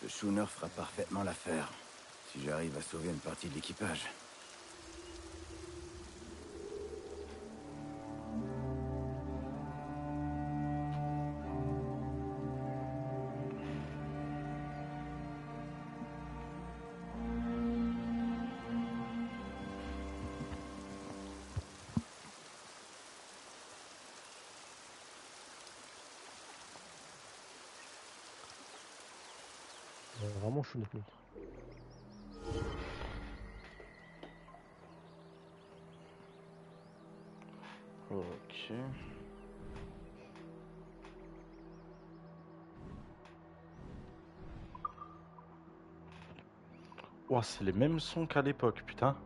Ce schooner fera parfaitement l'affaire, si j'arrive à sauver une partie de l'équipage. Vraiment chaud notre montre. Ok. Ouah, c'est les mêmes sons qu'à l'époque, putain.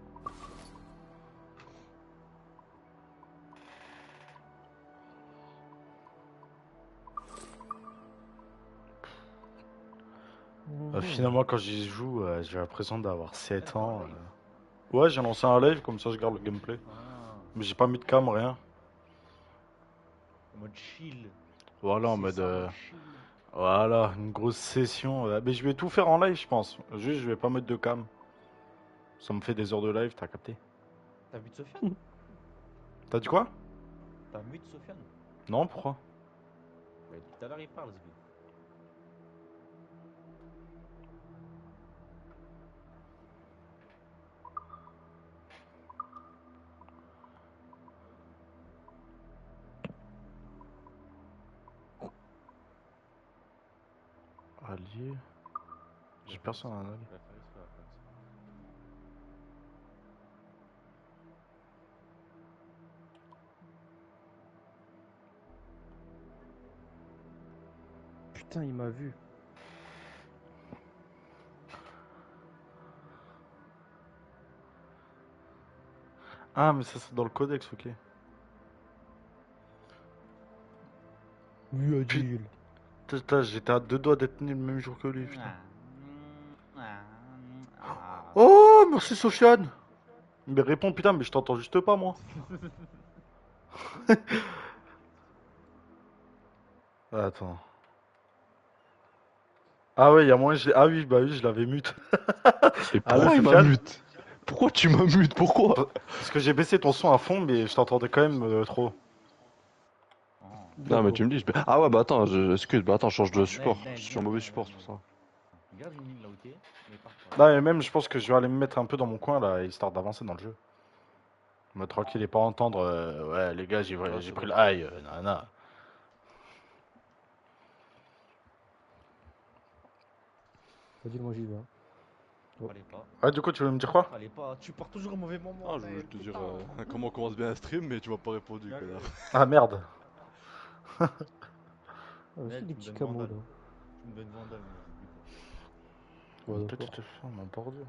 Finalement, quand j'y joue, j'ai l'impression d'avoir 7 ans. Ouais, j'ai lancé un live, comme ça je garde le gameplay. Ah, Mais j'ai pas mis de cam, rien. en mode chill. Voilà, en C'est mode... ça, en mode chill. voilà, une grosse session. Mais je vais tout faire en live, je pense. Juste, je vais pas mettre de cam. Ça me fait des heures de live, t'as capté? T'as vu de Sofiane? T'as dit quoi? T'as vu de Sofiane? Non, pourquoi? Bah, depuis tout à l'heure, il parle, ce gars. Allié. J'ai personne à un allié. Il va faire exprès, il va faire exprès. Putain, il m'a vu. Ah, mais ça c'est dans le codex, ok. Oui, Adil. Putain, j'étais à 2 doigts d'être né le même jour que lui, putain. Ah. Oh, merci Sofiane. Mais réponds, putain, mais je t'entends juste pas, moi. Attends. Ah ouais, il y a moins, ah oui, bah oui, je l'avais mute. Et Allô, pourquoi il m'a Sofiane? mute? Pourquoi tu m'as mute? Pourquoi? Parce que j'ai baissé ton son à fond, mais je t'entendais quand même trop. Oh. Non, mais tu D'accord. me dis. Ah ouais, bah attends, excuse, bah attends, je change de Attends, support. Naël, Je suis en viens, mauvais viens, support, viens, c'est pour viens. ça. Garde une ligne là où t'es, mais pars pas. Là, et même, je pense que je vais aller me mettre un peu dans mon coin, là, histoire d'avancer dans le jeu. Me tranquille et pas entendre, ouais, les gars, j'ai Ouais, j'ai c'est pris bon. le high, nana. Adil, moi j'y vais. Hein. Ouais. Fallait pas. Ah, du coup, tu veux me dire quoi? Fallait pas. Tu pars toujours au mauvais moment, Ah, je voulais Naël, te dire putain. comment on commence bien un stream, mais tu m'as pas répondu, Bien connard. joué. Ah, merde. Ah, aussi Naël, des tu me petits donnes camos Vandal. là. Tu me donnes Vandal, moi, j'oublie pas. Ouais, Une d'accord. petite femme en bordure.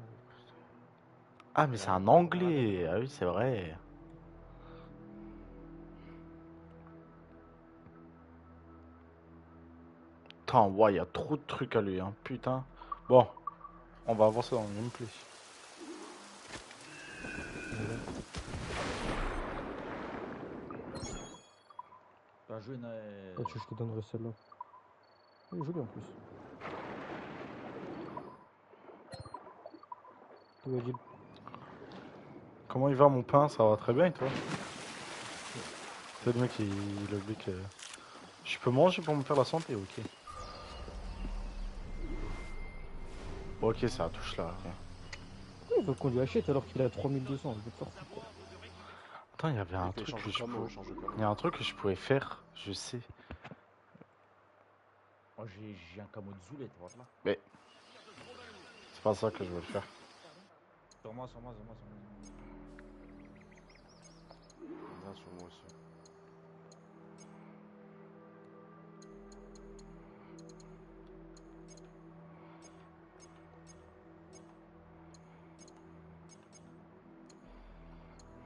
Ah, mais c'est Ouais, un on va faire la même. anglais. Ah oui, c'est vrai. Putain, ouais, il y a trop de trucs à lui, hein, putain. Bon, on va avancer dans le gameplay. Voilà. Bien joué, Naël. Ah, je te donnerai celle-là. Elle est jolie en plus. Toi, Adil. Comment il va, mon pain? Ça va très bien, et toi? Ouais. C'est le mec qui il oublie que... Je peux manger pour me faire la santé, ok. Ok, ça touche là, ok. Pourquoi il veut qu'on lui achète alors qu'il a 3200? Je vais te faire foutre, quoi. Attends, il y avait un Ok, truc change que de je camo, pouvais... change de Il camo. y a un truc que je pouvais faire, je sais. Moi, j'ai un camo de Zoulette, voilà. Mais c'est pas ça que je veux faire. Sur moi, sur moi, sur moi, sur moi. Viens sur moi aussi.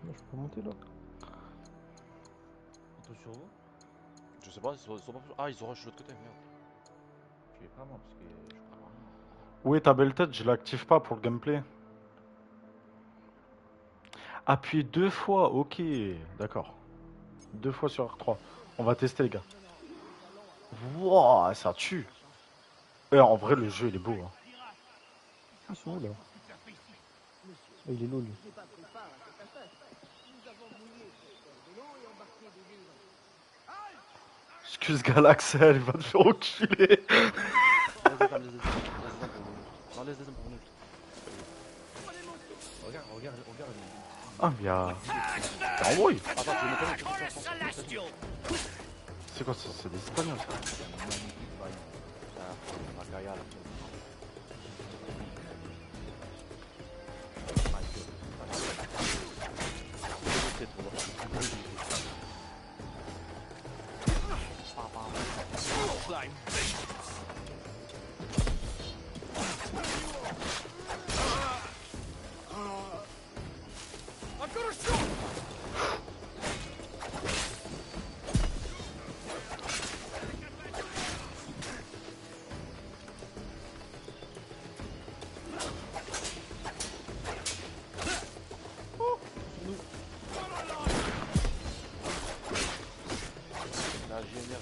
Non, je peux monter là. Ils sont sur vous? Je sais pas, ils sont pas. Ah, ils ont rush de l'autre côté, merde. Tu es pas moi, parce que je comprends rien. Où est ta belle tête? Je l'active pas pour le gameplay. Appuyer 2 fois, ok, d'accord. 2 fois sur R3. On va tester, les gars. Wouah, ça tue. En vrai, le jeu il est beau. Hein. Ils sont où là? Ah, il est low lui. Excuse Galaxel, il va te faire enculer. Vas-y, attends, laisse-les pour nous. Non, laisse-les pour nous. Regarde, regarde, regarde. Ah, mais y'a. T'es en brouille. Attends, tu veux monter. C'est quoi ça? C'est des Espagnols ça. Magaya, là. C'est trop bon. La GNR,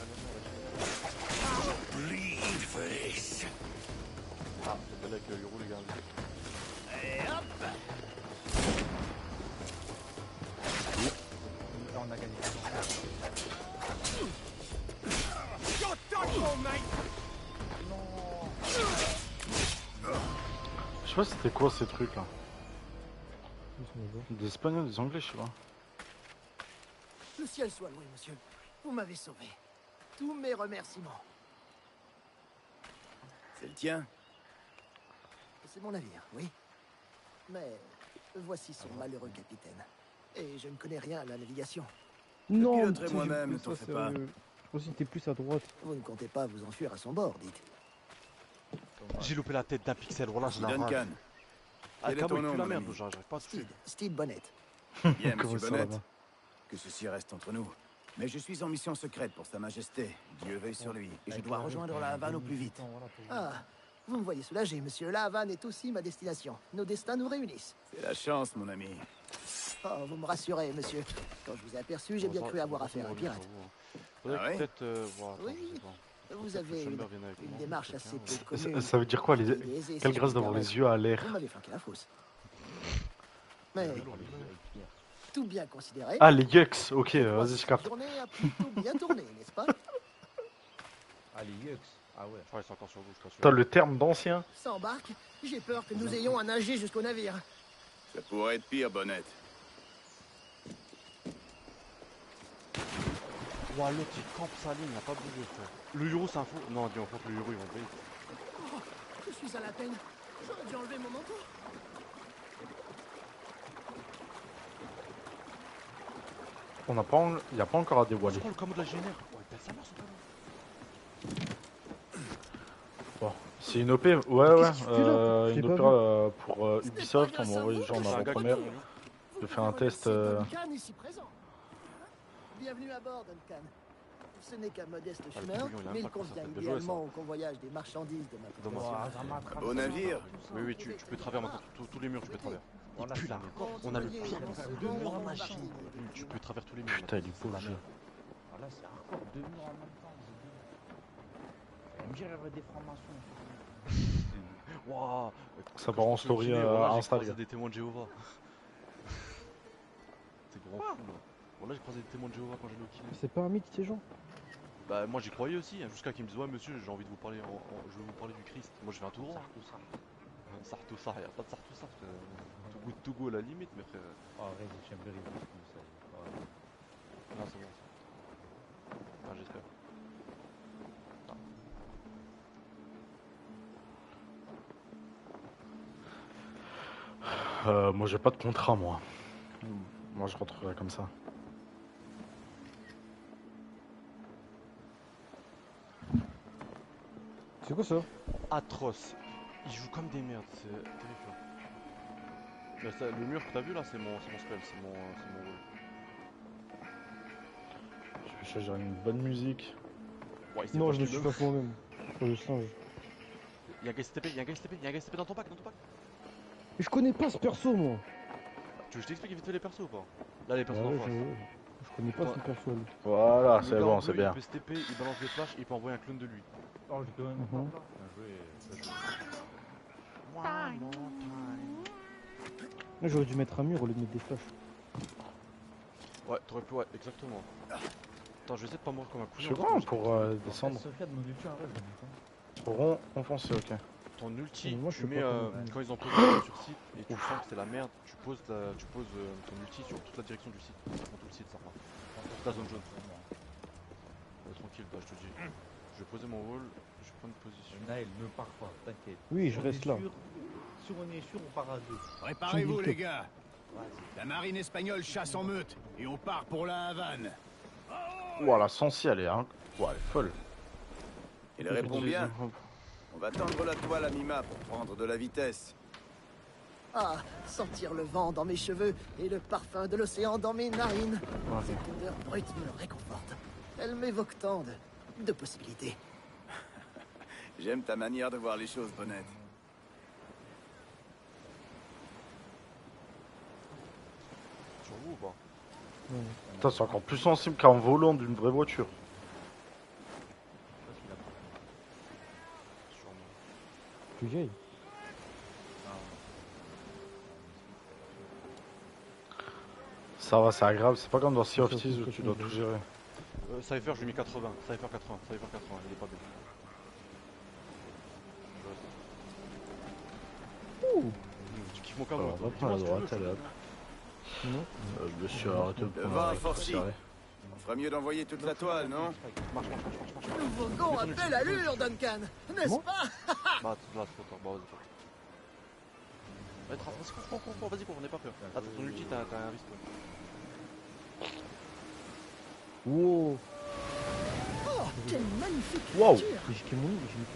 ah, c'est belle avec Euro, les gars. Là, on a gagné. Je sais pas c'était quoi ces trucs là. Ils sont là-bas. Des Espagnols, des Anglais, je sais pas. Le ciel soit loué, monsieur. Vous m'avez sauvé. Tous mes remerciements. C'est le tien? C'est mon navire, oui. Mais voici son malheureux capitaine. Et je ne connais rien à la navigation. Non, piloterai putain, moi-même, j'ai ne fait t'en ça, fais pas. sérieux. Je pensais que t'étais plus à droite. Vous ne comptez pas vous enfuir à son bord, dites. J'ai loupé la tête d'un pixel, voilà, je la rage. Duncan. Ah, Quel est Camo, ton il nom, pue la mon merde, ami j'arrive pas à toucher. Steve Bonnet. Bien, Comment monsieur ça, Bonnet. là-bas? Que ceci reste entre nous. Mais je suis en mission secrète pour Sa Majesté. Dieu veille sur lui. Et je dois rejoindre la Havane au plus vite. Ah, vous me voyez soulagé, monsieur. La Havane est aussi ma destination. Nos destins nous réunissent. C'est la chance, mon ami. Oh, vous me rassurez, monsieur. Quand je vous ai aperçu, j'ai bien cru avoir affaire à un pirate. Faudrait Ah ouais peut-être voir. Attends, Oui, je sais pas. Vous avez Chamber vienne avec une moi, démarche quelqu'un, assez ouais. peu commune. Ça veut dire quoi les... Il est aisé, si Quelle je grâce puis d'avoir me les yeux à l'air. Vous m'avez flanqué la fosse. Mais tout bien considéré. Ah les Yucks, ok, vas-y je La capte. journée a plutôt bien tourné, n'est-ce pas? Allez, Yux. Ah ouais. Je crois qu'ils sont encore sur vous, je t'assure. T'as le terme d'ancien. Ça embarque. J'ai peur que nous ayons à nager jusqu'au navire. Ça pourrait être pire, Bonnet. Ouah, l'autre il campe sa ligne, il a pas bougé, frère. Le Euro c'est un fou. Non, dis en fait le Euro ils vont payer. Oh, je suis à la peine. J'aurais dû enlever mon manteau. On n'a pas, il y a pas encore à C'est dévoiler. quoi le camo de la GNR? Ouais, t'as sa mère ce camo. Bon, c'est une OP, ouais, Qu'est-ce qu'il fait là J'ai une pas OP vu. pour Ubisoft, on m'a envoyé genre en C'est un gars qui avant-première. est venu. Vous Je fais pouvez un test, remercier Duncan ici présent. Bienvenue à bord, Duncan. Ce n'est qu'un modeste Ah, le fumeur, couillon, il a un mais il pack, ça. convient Bien joué, idéalement au convoyage des marchandises de ma Dommage. population. Au navire. Oui, oui, tu peux travers maintenant, tous les murs, tu peux travers. Il pue la merde. On a le pire Deux mur en murs machine. Tu peux travers tous les murs. Putain, il est beau le jeu. Voilà, c'est hardcore. 2 murs en même temps. C'est bien. On me dirait qu'il y avait des formations. Waouh. Ça part en story Insta, les gars. des témoins de Jéhovah. C'est grand fou là. Voilà, j'ai croisé des témoins de Jéhovah quand j'allais au kiné. C'est pas un mythe ces gens? Bah moi j'y croyais aussi, hein, jusqu'à qu'ils me disent ouais monsieur j'ai envie de vous parler, je veux vous parler du Christ. Moi je fais un tout droit. Sartoussa, y'a pas de Sartoussa frère. Tout goût de Togo à la limite mais frère. Oh, arrête, j'aime bien les comme ça. Ouais. Non c'est bon. Enfin j'espère. Moi j'ai pas de contrat moi. Moi je rentrerai comme ça. C'est quoi ça? Atroce. Ils jouent comme des merdes, c'est terrifiant. Mais le mur que t'as vu là c'est mon spell, c'est mon rôle. Je vais choisir une bonne musique. Ouais, il s'est Non, pas je me jeté suis le- pas fait moi-même. Oh, le singe. Y'a un gars STP, y'a un gars STP, y'a un gars STP dans ton pack, Mais je connais pas ce perso moi. Tu veux que je t'explique vite fait les persos ou pas? Là les persos Ouais, en face. je connais pas son perso. lui. Voilà, Le c'est gars en bon, bleu, c'est bien. Il peut STP, il balance des flashs, il peut envoyer un clone de lui. Oh, je peux même Mhm. pas. Bien joué. One more time. Là, j'aurais dû mettre un mur au lieu de mettre des flashs. Ouais, t'aurais pu, ouais, exactement. Attends, je vais essayer de pas mourir comme un couillon. Je sais parce pas, on que pourra descendre. Sophia de mon ulti en rêve, en même temps. Pourront enfoncer, ok. ton ulti, Moi, je tu sais mets, pas comment- quand ils ont posé la sur site et tu sens que c'est la merde, tu poses ton ulti sur toute la direction du site. Dans tout le site, ça va. Toute la zone jaune. Tranquille, bah je te dis. Je vais poser mon rôle, je vais prendre une position. Naël, ne pars pas, t'inquiète. Oui, je On reste est là. sûr- Si on est sûr, on part à deux. Préparez-vous, J'ai les dit gars. La marine espagnole chasse en meute et on part pour la Havane. Ouah, la Sensi, elle est, hein. Ouah, elle est folle. Il répond bien. On va tendre la toile à mi-mât pour prendre de la vitesse. Ah, sentir le vent dans mes cheveux et le parfum de l'océan dans mes narines. Cette odeur brute me réconforte. Elle m'évoque tant de possibilités. J'aime ta manière de voir les choses, Bonnette. Sur vous ou pas? Putain, c'est encore plus sensible qu'un volant d'une vraie voiture. Sur moi. Plus vieille. Ça va, c'est agréable. C'est pas comme dans Sea of Thieves où tu dois tout gérer. Cypher, je lui ai mis 80. Cypher 80. Cypher 80, il est pas bien. Tu kiffes mon câble? Alors, on va prendre la droite, allez hop. Non. Je me suis arrêté de Le prendre vent la a forci. carré. On fera mieux d'envoyer toute la toile, non? Marche. Nous voguons à belle allure, Duncan, n'est-ce Bon. pas? Bah, là, c'est trop tard. Bah, vas-y, fais. Vas-y, cours, vas-y, cours, on n'est pas peur. Attends, ton ulti, t'as un risque. Wow. Oh, quelle magnifique Wow. créature! Mais j'ai mis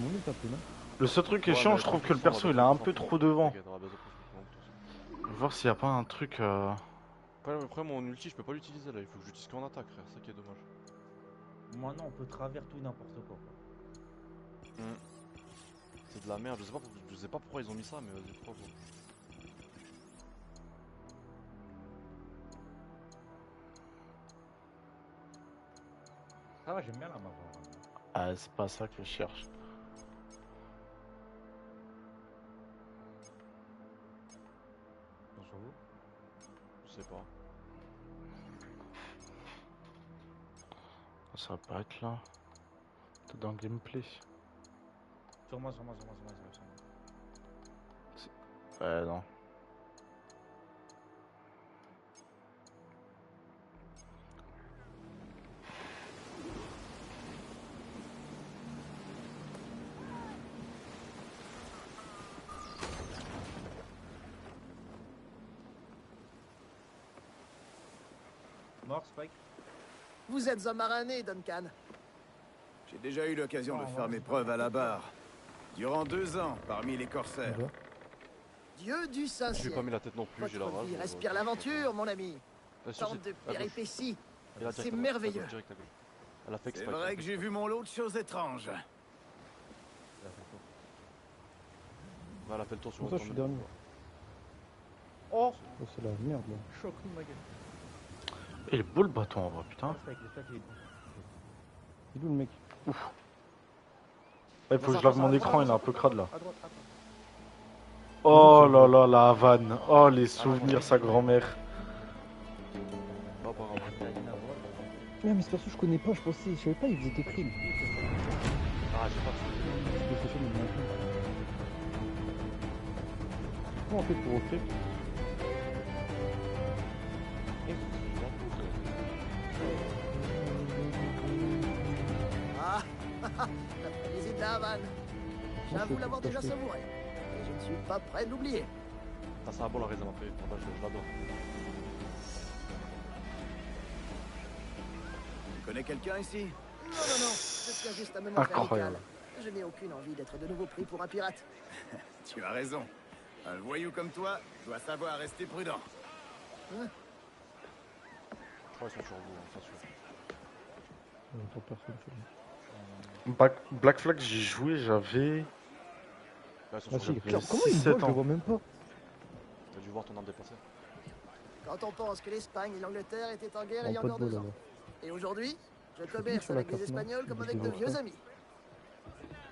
mon ult un peu, non? Le seul truc qui est Ouais, chiant, bah, je trouve on que le va perso baser il a un plus peu fort. trop devant. T'inquiète, on va baser plus fort. Voir s'il y a pas un truc. Après, mon ulti, je peux pas l'utiliser là. Il faut que j'utilise qu'en attaque, frère. C'est ça qui est dommage. Moi non, on peut travers tout et n'importe quoi. C'est de la merde. Je sais pas pourquoi ils ont mis ça, mais vas-y, pourquoi pas. Ah ouais, j'aime bien la map. Ah, c'est pas ça que je cherche. Sur vous. Je sais pas. Ça va pas être là. T'es dans le gameplay. Sur moi. Ouais, non. Mort, Spike. Vous êtes un marin né, Duncan. J'ai déjà eu l'occasion de faire mes preuves à la barre. Durant 2 ans, parmi les corsaires. Voilà. Dieu du Je lui ai Saint-Ciel. pas mis la tête non plus, j'ai la Votre rage. vie respire l'aventure, mon ami. Sur Tant site, de à gauche. péripéties. Et là, C'est direct à gauche, merveilleux. à gauche, direct à gauche. Elle a fait C'est exprès. vrai que j'ai vu mon lot de choses étranges. Elle a fait le tour sur Comme ça, je suis dernier. Oh, Oh, c'est la merde, là. choc ma gueule. Et il est beau le bâton en vrai, putain. Spike, le Spike, il est bon. Il est où le mec? Il faut que je lave mon écran, il est un peu crade là. À droite. Oh là là, la Havane. Oh les souvenirs, sa grand-mère. Pas par rapport. Mais c'est parce que je connais pas, je savais pas, il faisait des crimes. Ah, j'ai pas de soucis. Je sais pas, mais maintenant. Comment on fait pour offrir? Ah, la frénésie de la Havane. J'avoue l'avoir déjà savouré. Et je ne suis pas prêt d'oublier. Ah, ça va bon la raison après. Enfin, je l'adore. Tu connais quelqu'un ici? Non, je tiens juste à me montrer Incroyable. amical. Je n'ai aucune envie d'être de nouveau pris pour un pirate. Tu as raison. Un voyou comme toi doit savoir rester prudent. Je crois qu'ils sont sur vous, hein, c'est sûr. J'entends personne sur lui. Black Flag, j'ai joué, j'avais. Là, ils sont Ah sur si, vous. J'avais comment il me 6-7 voit, je ans. le vois même pas. T'as dû voir ton arme dépasser. Quand on pense que l'Espagne et l'Angleterre étaient en guerre Non, il y a pas de encore bol 2 ans. alors. Et aujourd'hui, je clique commerce sur la avec les carte, non? Espagnols comme Je avec de développe vieux pas. amis.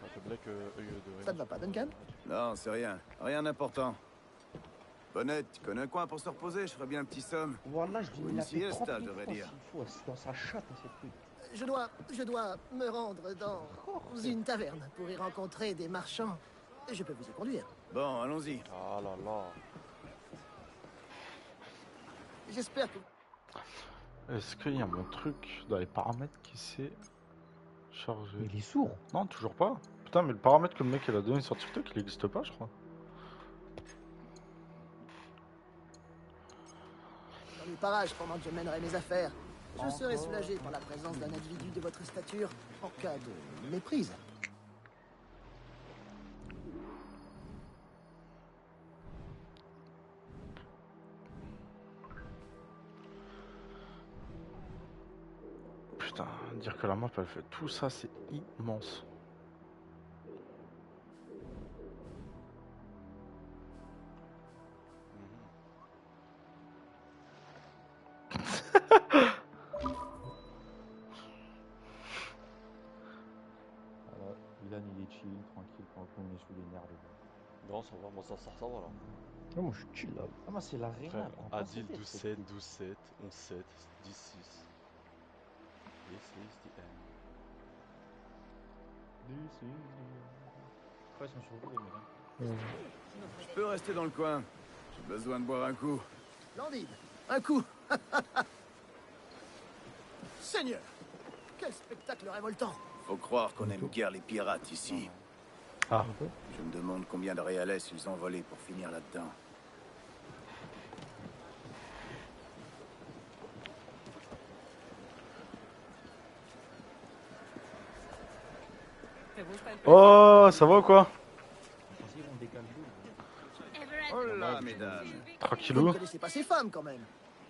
La faiblesse. avec œil de Ça ne va pas, Duncan? Non, c'est rien. Rien d'important. Bonnet, tu connais un coin pour se reposer? Je ferais bien un petit somme. Voilà, je dis, Ou il une a fait 30 siesta, je 000 devrais fois dire. s'il faut, c'est dans sa chatte, hein, cette pute. Je dois me rendre dans une taverne pour y rencontrer des marchands. Je peux vous y conduire. Bon, allons-y. Ah là là. J'espère que... Est-ce qu'il y a mon truc dans les paramètres qui s'est chargé? Mais il est sourd. Non, toujours pas. Putain, mais le paramètre que le mec il a donné sur TikTok, il existe pas, je crois. Dans les parages pendant que je mènerai mes affaires, je serai soulagé par la présence d'un individu de votre stature en cas de méprise. Putain, dire que la map elle fait tout ça, c'est immense. Voilà, Ilan il est chill, tranquille, pendant qu'on est sous les nerfs, les gars. Non, ça va, moi ça va là. Ah, moi, je suis chill là. Ah, moi, c'est l'arena. Frère, elle prend pas Adil ses têtes, cette 12-7, pute. 12-7, 11-7, 10-6. This is the end. Après, ils sont sur vous, les mecs. Hein. Je peux rester dans le coin. J'ai besoin de boire un coup. Landide, un coup. Seigneur, quel spectacle révoltant. Faut croire qu'on aime guère les pirates ici. Ah, Je me demande combien de réalais ils ont volé pour finir là-dedans. oh, ça va ou quoi? Vas-y, on décale tout. Oh là, mesdames. Vous ne Tranquillou. connaissez pas ces femmes, quand même.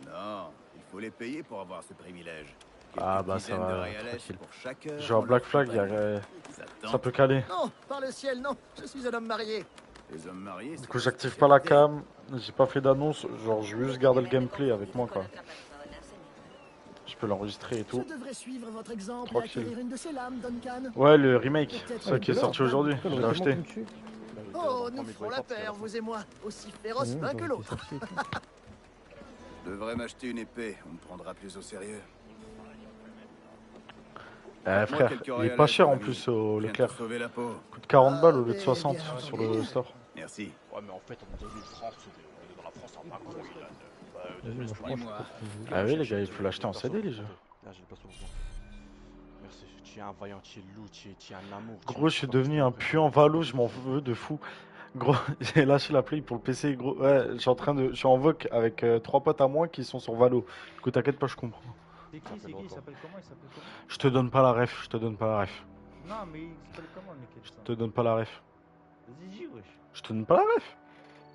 Non, il faut les payer pour avoir ce privilège. Ah, Quelques bah, ça dizaines va, de réalais tranquille. pour chaque heure. Genre on Black leur Flag, ferait. ça tente. peut caler. Non, par le ciel, non. Je suis un homme marié. Les hommes mariés. Du coup, j'active pas la cam, j'ai pas fait d'annonce, genre je vais juste garder le gameplay avec moi quoi. Je peux l'enregistrer et Je tout. devrais suivre votre exemple et Tranquille. acquérir une de ces lames, Duncan. Ouais, le remake, ça qui est sorti aujourd'hui, je l'ai acheté. Oh, nous ferons la paire, vous et moi, aussi féroces l'un que l'autre. Je devrais m'acheter une épée, on me prendra plus au sérieux. Eh frère, il est pas cher en plus au Leclerc. Sauver la peau. Coûte 40 balles au lieu de mais 60 bien sur entendu. le store. Merci. Ouais, mais en fait, on est dans une France, on est dans la France en macro, Ilan. Vas-y, moi, je pense que je pense que Ah oui les gars, il faut l'acheter en CD les jeux. Là, j'ai pas besoin. Merci, tu es un vaillant, tu es loup, tu es un amour. tu es Gros, je suis devenu un puant valo, je m'en veux de fou. Gros, j'ai lâché la play pour le PC, gros. Ouais, je suis en voc avec 3 potes à moi qui sont sur Valo. Du coup, t'inquiète pas, je comprends. C'est qui, c'est qui? Il s'appelle comment? Il s'appelle comment? Je te donne pas la ref, je te donne pas la ref. Non, mais il s'appelle comment, le mec? Je te donne pas la ref. Vas-y, dis, wesh. Je te donne pas la ref.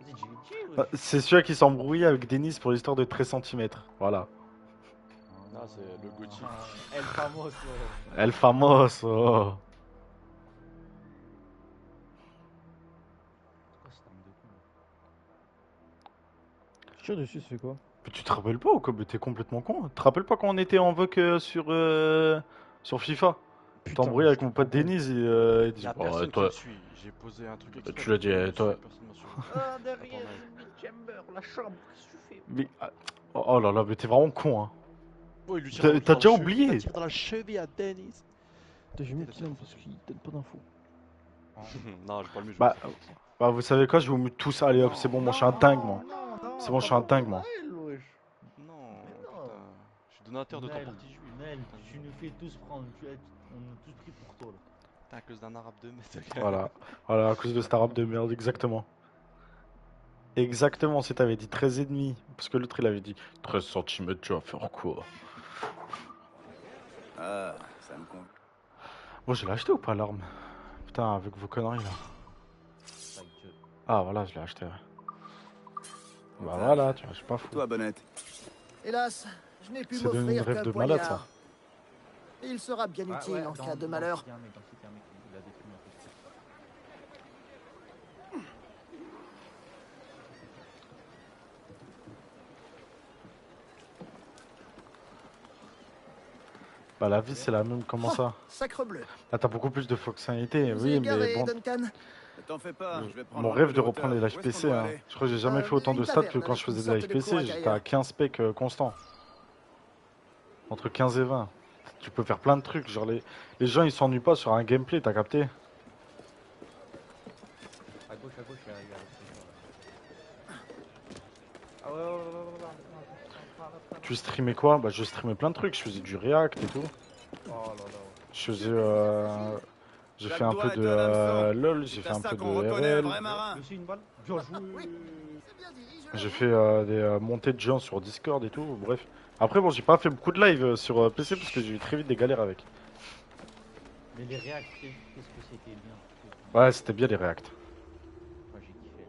Vas-y, dis, wesh. Ah, c'est celui qui s'embrouille avec Denis pour l'histoire de 13 cm. Voilà. Ah, c'est le Gauthier. El Famoso. El famoso. Pourquoi cette arme de con, là? je tire dessus, ça fait quoi? Mais tu te rappelles pas ou quoi? Mais t'es complètement con. Tu te rappelles pas quand on était en voc sur FIFA? Putain, T'embrouilles avec je mon pote comprends pas. Denis et il dit Y'a oh, personne qui toi. me suit. J'ai posé un truc exprès. Tu l'as dit, toi. Personne m'a suivi. Ah, derrière, Attends, Chamber, la chambre, qu'est-ce que tu fais? Mais oh là là, mais t'es vraiment con hein. Oh, il lui tire T'as dans le déjà cheville, oublié. Il tire dans la cheville à Dennis. Putain, j'ai mis le silence parce qu'il donne pas d'infos. Non, j'ai pas le mieux. Bah, bah, vous savez quoi, je vais vous mettre tout ça. Allez hop, c'est bon, moi je suis un dingue moi. C'est bon, je suis un dingue, moi. Non, Mais non. putain. Je suis donateur de ton Nel, parti juif. Nel, tu nous fais tous prendre, on a tous pris pour toi là. Putain, à cause d'un arabe de merde. Voilà, voilà, à cause de cet arabe de merde, exactement. Exactement, si t'avais dit 13 et demi, parce que l'autre il avait dit 13 cm, tu vas faire quoi? Ah, ça me compte. Bon, je l'ai acheté ou pas l'arme? Putain, avec vos conneries là. Ta gueule. Ah voilà, je l'ai acheté. Ouais. Bah voilà, tu vois, je suis pas fou. Toi, Bonnette. Hélas, je n'ai pu C'est devenu une m'offrir rêve qu'un de malade, poignard. ça. Et il sera bien utile en cas de malheur. Il y a un mec, il a détruit un peu. Bah la vie c'est la même, comment ça? Sacre bleu. Là t'as beaucoup plus de fonctionnalités, Vous oui êtes mais garé, bon. Duncan. Ne t'en fais pas, je vais prendre Mon un rêve peu de hauteur. reprendre les live Où est-ce qu'on PC, doit hein. aller? Je crois que j'ai jamais fait autant Une de stats que taverne quand je avec faisais une des live sorte de PC, cour j'étais à intérieure. 15 specs constants. Entre 15 et 20. Tu peux faire plein de trucs, genre les gens ils s'ennuient pas sur un gameplay, t'as capté? À gauche, il y a le trésor. Ah ouais. Tu streamais quoi? Bah je streamais plein de trucs, je faisais du React et tout. Oh là là. Je faisais j'ai Chaque fait un doigt peu est de un hameçon. LOL, j'ai C'est fait à un ça peu qu'on de reconnaît un RL. vrai marin. Laissez une balle. Bien joué. Oui. C'est bien dit, je J'ai l'avoue. fait des montées de gens sur Discord et tout, bref. Après bon j'ai pas fait beaucoup de live sur PC parce que j'ai eu très vite des galères avec. Mais les réacts, qu'est-ce que c'était bien. Ouais c'était bien les React. Moi j'ai kiffé.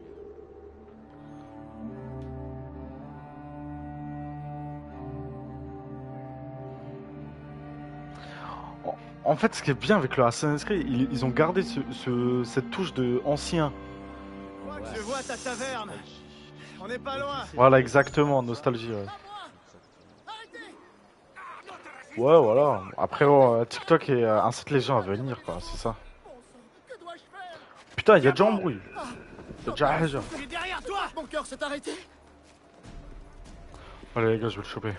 En fait ce qui est bien avec le Assassin's Creed, ils ont gardé cette touche de ancien. Je crois que je vois ta taverne. On n'est pas loin. Voilà exactement, nostalgie. Ouais. Arrêtez! Ouais, voilà. Après, TikTok incite les gens à venir, quoi, c'est ça. Bon sang, que dois-je faire? Putain, il y a déjà embrouille. Il y a déjà Aja. Il est derrière toi! Mon cœur s'est arrêté. Allez, les gars, je vais le choper.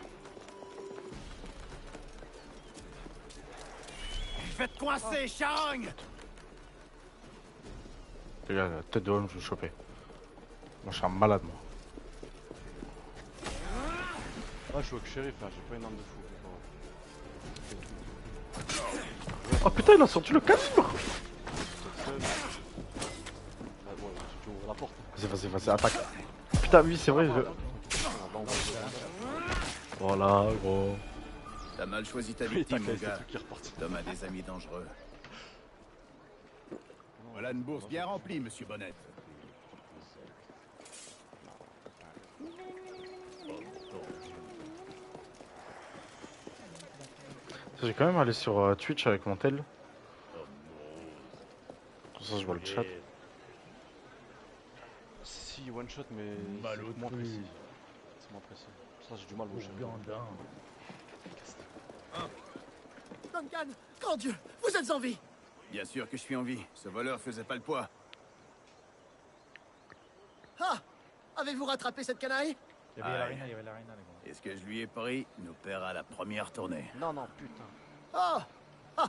Je vais te coincer, charogne. Les gars, la tête de homme, je vais le choper. Moi, je suis un malade, moi. Ah, je suis avec shérif, là, j'ai pas une arme de fou. Oh putain, il a sorti le calibre. Toute seule. Ah, bon, tu ouvres la porte. Vas-y, attaque. Putain, oui, c'est vrai. Ah, bah, on va Voilà, gros. T'as mal choisi ta Oui, victime, t'as mon cassé gars. le truc qui est reparti. Tom a des amis dangereux. Voilà une bourse bien remplie, monsieur Bonnet. J'ai quand même allé sur Twitch avec mon tel. Comme ça, je vois le chat. Si, one shot, mais Mal c'est au moins truc. précis. C'est moins précis. Ça, j'ai du mal au shot. Gandin. Duncan, grand Dieu, vous êtes en vie! Bien sûr que je suis en vie. Ce voleur faisait pas le poids. Ah! Avez-vous rattrapé cette canaille? Il y avait l'arena, les gars. Et ce que je lui ai pris nous paiera la première tournée. Non, non, putain. Oh! Ah!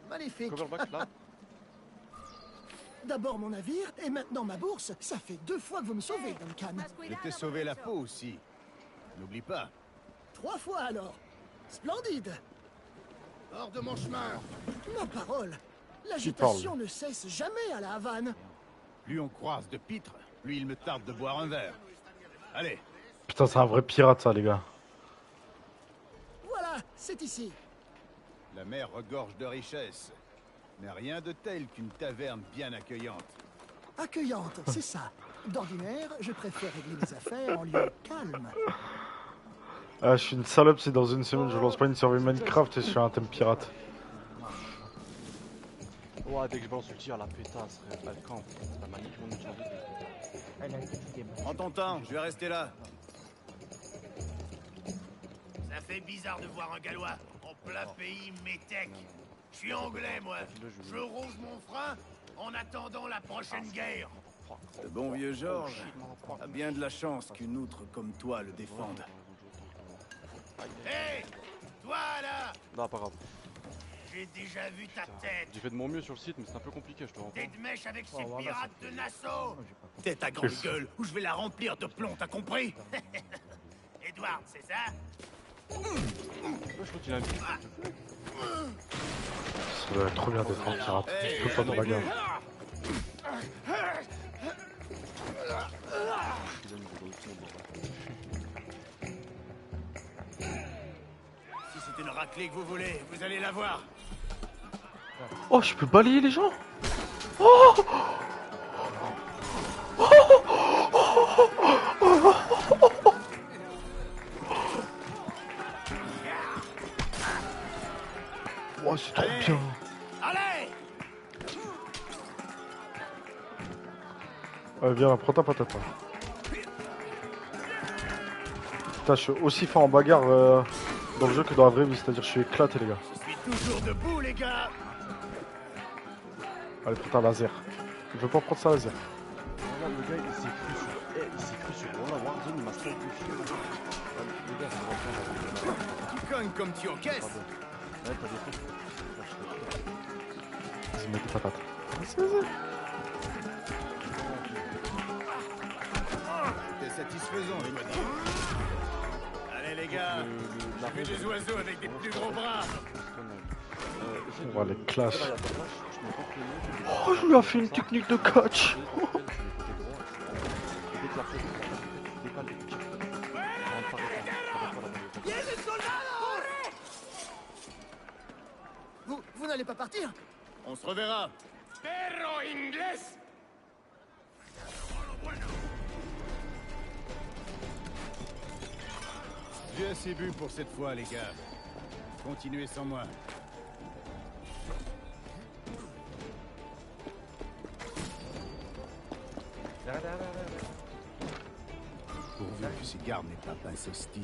Magnifique! Coverback, là. D'abord mon navire, et maintenant ma bourse. Ça fait 2 fois que vous me sauvez, Duncan. Je t'ai sauvé la peau aussi. N'oublie pas. 3 fois alors. Splendide! Hors de mon chemin! Ma parole! L'agitation ne cesse jamais à la Havane. Plus on croise de pitres, plus il me tarde de boire un verre. Allez, Putain, c'est un vrai pirate, ça, les gars. Voilà, c'est ici. la mer regorge de richesses. Mais rien de tel qu'une taverne bien accueillante. Accueillante, c'est ça. D'ordinaire, je préfère régler mes affaires en lieu calme. Ah, je suis une salope si dans une semaine je lance pas une survie Minecraft et je suis un thème pirate. Ouais, dès que je balance l'ulti à la pétasse, elle camp. La manique mon ulti en vie. Elle a été game. Prends ton temps, je vais rester là. Ça fait bizarre de voir un Gallois en plein pays métèque. Je suis anglais, moi. Je rose mon frein en attendant la prochaine guerre. Le bon vieux Georges a bien de la chance qu'une outre comme toi le défende. Hé, toi là, Non, pas grave. j'ai déjà vu ta tête. J'ai fait de mon mieux sur le site, mais c'est un peu compliqué, je te rends. T'es de mèche avec ces voilà, pirates de Nassau. T'es ta grande gueule ou je vais la remplir de plomb, t'as compris? Edward, c'est ça? Ouais, je crois qu'il a un but. Ça doit être trop bien d'être un pirate. Tout le temps dans la guerre. Il a une gros son, Si c'est une raclée que vous voulez, vous allez la voir. Oh, je peux balayer les gens. Oh, c'est trop bien. Allez! Viens, prends ta patate. Là. Putain, je suis aussi fort en bagarre dans le jeu que dans la vraie vie, c'est-à-dire je suis éclaté les gars. Je suis toujours debout, les gars. Allez, prends ta laser. Il veut pas prendre sa laser. Voilà, le gars il s'est cru sur. Il s'est cru sur. Voilà, Warzone, il m'a simplifié. Les gars, ça va pas. Tu cognes comme tu encaisses. Ouais, t'as des trucs. Vas-y, mets des patates. C'était satisfaisant, je dois dire. Allez, les gars. J'ai vu des oiseaux avec des plus gros bras. On va les clash. Oh, je lui ai fait une technique de catch. Vous n'allez pas partir? On se reverra. Perro inglés. J'ai assez bu pour cette fois, les gars. Continuez sans moi. Pourvu que ces gardes n'aient pas pincé Steed.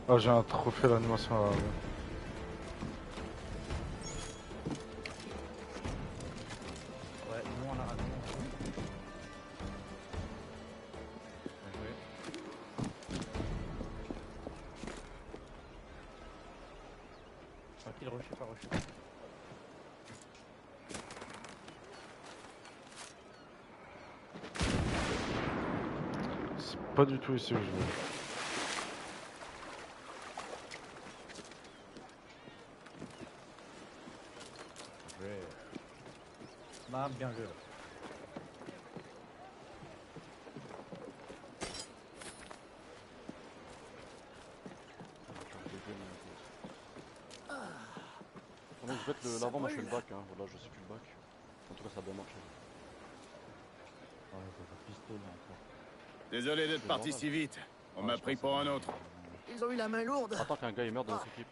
Ah, j'ai un trophée d'animation là. Ouais, nous on a raté. Tranquille, rushez pas, rushez pas. C'est pas du tout ici que je veux. Bah, bien joué. Pendant que je bête l'avant, moi je fais le bac. Hein. Voilà, je sais plus le bac. En tout cas, ça a bien marché. Ouais, faut faire pistolet encore. Désolé d'être parti si vite. On m'a pris pour un autre. Ils ont eu la main lourde. Attends qu'un gars il meurt dans notre équipe.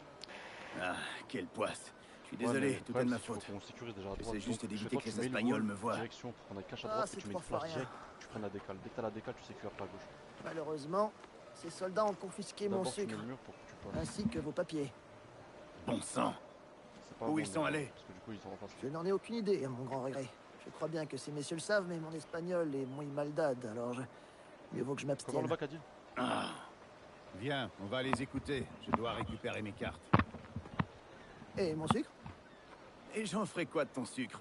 Ah, quelle poisse. Je suis désolé, tout est de ma faute. On sécurise déjà à droite. J'essaie juste Donc, d'éviter chez que toi, les tu mets le Espagnols wall, me voient. Direction pour qu'on aille cache à Ah, droite c'est et tu mets une trois fois flash rien. direct, tu prends la décale. Dès que t'as la décale, tu sécures à gauche. Malheureusement, ces soldats ont confisqué mon D'abord, tu mets sucre, le mur pour que tu passes. ainsi que vos papiers. Bon sang. C'est pas Où bon, ils sont mais- allés? Parce que du coup, ils sont en face. Je n'en ai aucune idée, à mon grand regret. Je crois bien que ces messieurs le savent, mais mon espagnol est muy maldad, alors mieux vaut que je Faut voir m'abstienne. le bac à dire. Ah. Viens, on va les écouter. Je dois récupérer mes cartes. Et mon sucre? Et j'en ferai quoi de ton sucre?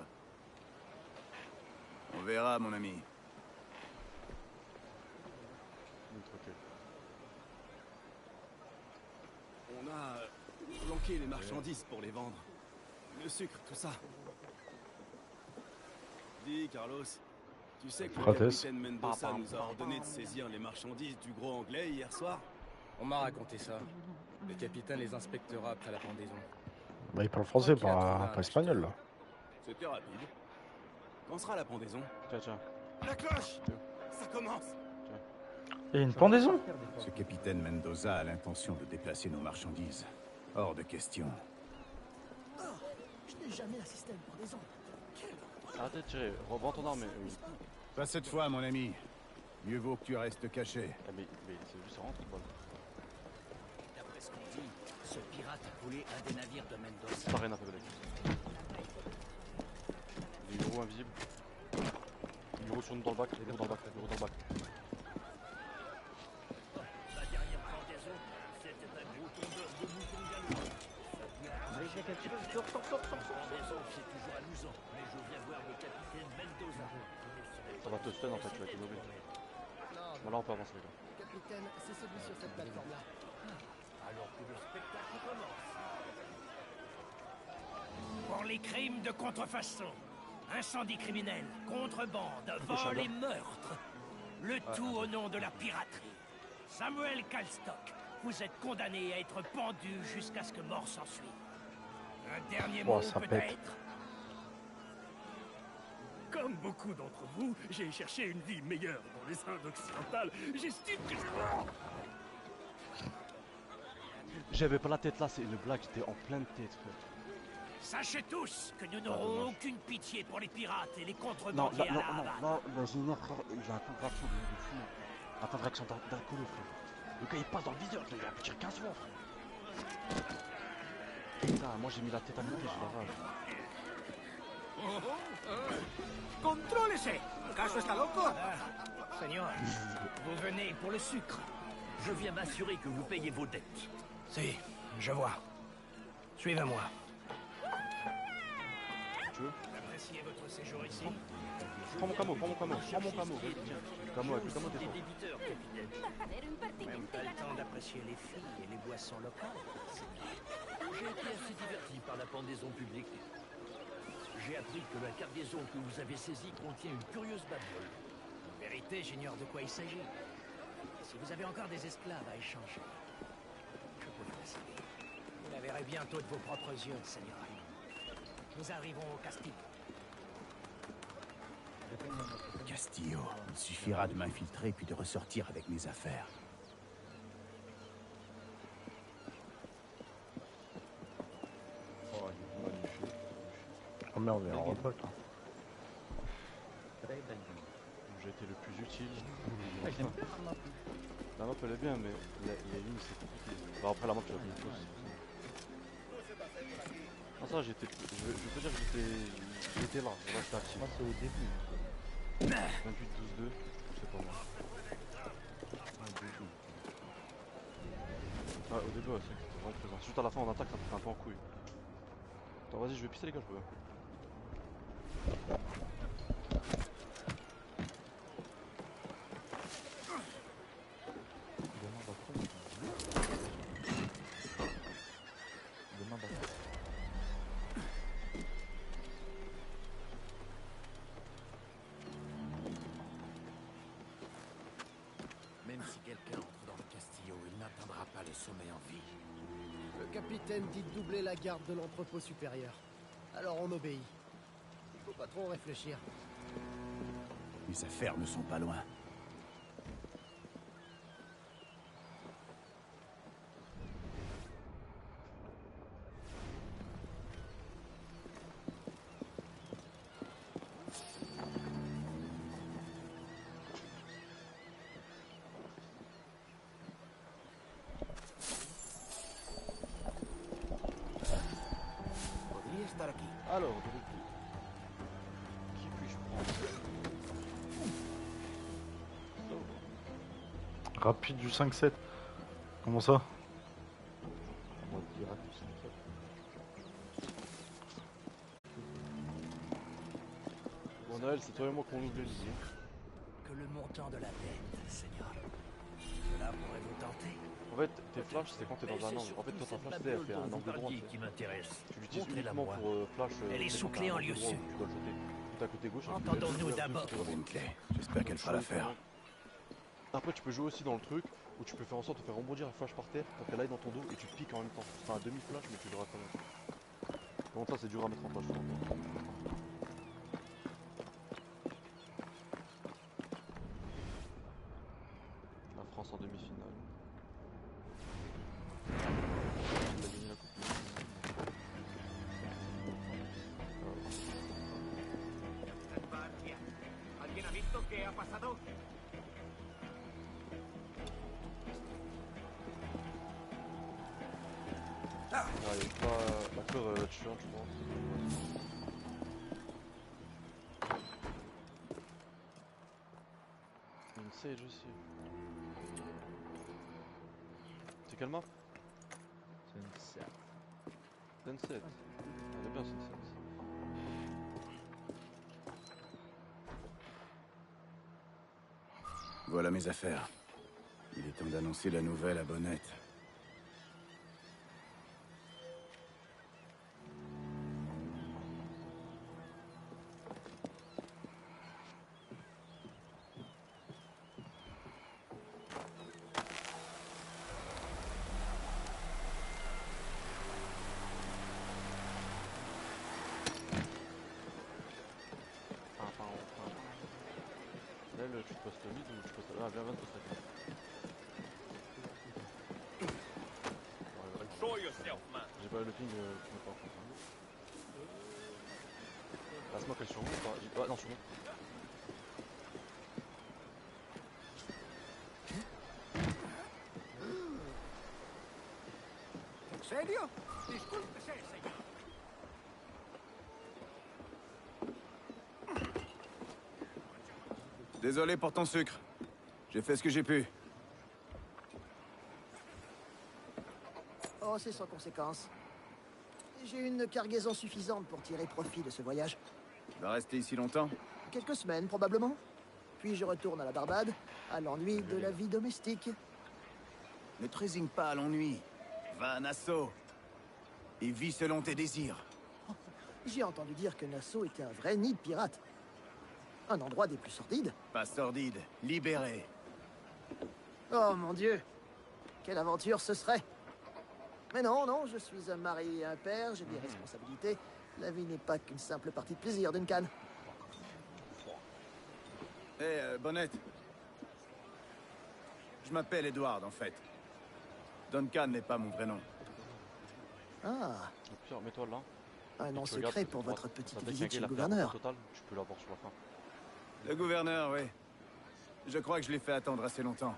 On verra, mon ami. Ok. On a planqué les marchandises pour les vendre. Le sucre, tout ça. Dis, Carlos, tu sais que le Frates. capitaine Mendoza nous a ordonné de saisir les marchandises du gros anglais hier soir? On m'a raconté ça. Le capitaine les inspectera après la pendaison. Bah, il parle français, pas espagnol là. C'était rapide. Quand sera la pendaison? Tiens. La cloche! Ça commence! Il y a une pendaison. Ce capitaine Mendoza a l'intention de déplacer nos marchandises. Hors de question. Oh, je n'ai jamais assisté à une pendaison. Arrêtez de tirer, reprends ton arme. Pas cette fois, mon ami. Mieux vaut que tu restes caché. Ah, mais c'est juste ça rentre, quoi. D'après ce qu'on dit, ce pirate a volé un des navires de Mendoza. Ça n'a rien à faire avec. Des bureaux invisibles. Des bureaux sur nous dans le bac, des bureaux dans le bac, des bureaux dans le bac. La dernière pendaison, c'était un gros tondeur de moutons gallois. La pendaison, c'est toujours amusant, mais je viens voir le capitaine Mendoza. Ça va te stun en fait, tu vas être mauvais. Voilà, on peut avancer les gars. Capitaine, c'est celui sur cette plateforme-là. Alors que le spectacle commence. Pour les crimes de contrefaçon, incendie criminel, contrebande, vol et meurtre. Le tout au nom de la piraterie. Samuel Kalstock, vous êtes condamné à être pendu jusqu'à ce que mort s'ensuive. Un dernier mot ça pète. peut-être? Comme beaucoup d'entre vous, j'ai cherché une vie meilleure dans les Indes occidentales. J'estime que... J'avais pas la tête là, c'est une blague, j'étais en pleine tête, frère. Sachez tous que nous n'aurons aucune pitié pour les pirates et les Non, contrebandiers à la Havane. l'ingénieur, frère, il a un contraction de fou. Un contraction d'alcool, frère. Le gars il passe dans le viseur, il a tiré 15 fois. Putain, moi j'ai mis la tête à côté, j'ai la rage. Contrôlez-se. ¿Acaso está loco? Señor, vous venez pour le sucre. Je viens m'assurer que vous payez vos dettes. Si, je vois. Suivez-moi. Tu veux? Appréciez votre séjour ici. Prends mon camo, vas-y, tiens. Le camo avec le camo descend. Débiteur, capitaine. Même pas le temps d'apprécier les filles et les boissons locales. J'ai été assez diverti par la pendaison publique. J'ai appris que la cargaison que vous avez saisie contient une curieuse babiole. En vérité, j'ignore de quoi il s'agit. Si vous avez encore des esclaves à échanger, je peux vous laisser. Vous la verrez bientôt de vos propres yeux, Seigneur. Nous arrivons au Castillo. Castillo, il suffira de m'infiltrer puis de ressortir avec mes affaires. Oh, il est magnifique. Oh merde, il y a un repas là. J'ai été le plus utile. La map elle est bien, mais les lignes c'est compliqué. Bon, après la map tu l'as bien chose. Non, ça j'étais. Je peux dire que j'étais là. Là j'étais actif. Moi, c'est au début. 28-12-2, c'est pas moi. Ouais, au début, ouais, c'est que c'était vraiment présent. C'est juste à la fin, on attaque, ça me fait un peu en couille. Attends, vas-y, je vais pisser les gars, je peux. Même si quelqu'un entre dans le Castillo, il n'atteindra pas le sommet en vie. Le capitaine dit de doubler la garde de l'entrepôt supérieur. Alors on obéit. Il faut pas trop réfléchir. Mes affaires ne sont pas loin. Podría estar aquí. Alors, de retour. Qui puis-je prendre? Rapide du 5-7. Comment ça? On va dire à tous ça. Bon, Noël, c'est toi et moi qu'on ouvre les lignes. Que le montant de la dette, Seigneur. Cela pourrait vous tenter. En fait, tes flashs, c'est quand t'es dans un angle. En fait, toi, ta flash, c'est elle fait un angle droit. qui m'intéresse. Tu l'utilises Montrez-la uniquement moi. pour flash. Elle est c'est sous quand clé t'as en un lieu angle droit sûr. où tu dois le jeter. Tout à côté gauche. Entendons-nous d'abord. Trouver une clé. J'espère qu'elle fera l'affaire. Après, tu peux jouer aussi dans le truc où tu peux faire en sorte de faire rebondir la flash par terre pour qu'elle aille dans ton dos et tu te piques en même temps. C'est un demi-flash, mais tu l'auras quand même. Bon, ça, c'est dur à mettre en place. Je trouve. La France en demi-finale. Elle a gagné la Coupe du Monde. ¿Alguien ha visto qué ha pasado? Ah, il y a pas la peur là-dessus, hein, je pense. Une Sage aussi. C'est quelle map? Sunset. Sunset. Elle est bien Sunset. Voilà mes affaires. Il est temps d'annoncer la nouvelle à Bonnette. Là, tu te postes le mid ou tu postes la... Ah, viens, te poster la carte. J'ai pas le ping, tu mets pas en compte. La smoke elle est sur vous ou pas? Ah non, sur moi. serio? Discúlpese, señor. Désolé pour ton sucre. J'ai fait ce que j'ai pu. Oh, c'est sans conséquence. J'ai une cargaison suffisante pour tirer profit de ce voyage. Tu vas rester ici longtemps? Quelques semaines, probablement. Puis je retourne à la Barbade, à l'ennui de la vie domestique. Ne te résigne pas à l'ennui. Va à Nassau. Et vis selon tes désirs. J'ai entendu dire que Nassau était un vrai nid de pirates. Un endroit des plus sordides. Pas sordide, libéré. Oh mon Dieu! Quelle aventure ce serait! Mais non, non, je suis un mari et un père, j'ai des responsabilités. La vie n'est pas qu'une simple partie de plaisir d'une canne. Hé, Bonnette. Je m'appelle Edward, en fait. Duncan n'est pas mon vrai nom. Ah, Au pire, mets-toi là. un nom Tu regardes secret sur pour droite. votre petite Ça visite déclingué chez le la gouverneur. Total, tu peux l'avoir sur la fin. Le gouverneur, oui. Je crois que je l'ai fait attendre assez longtemps.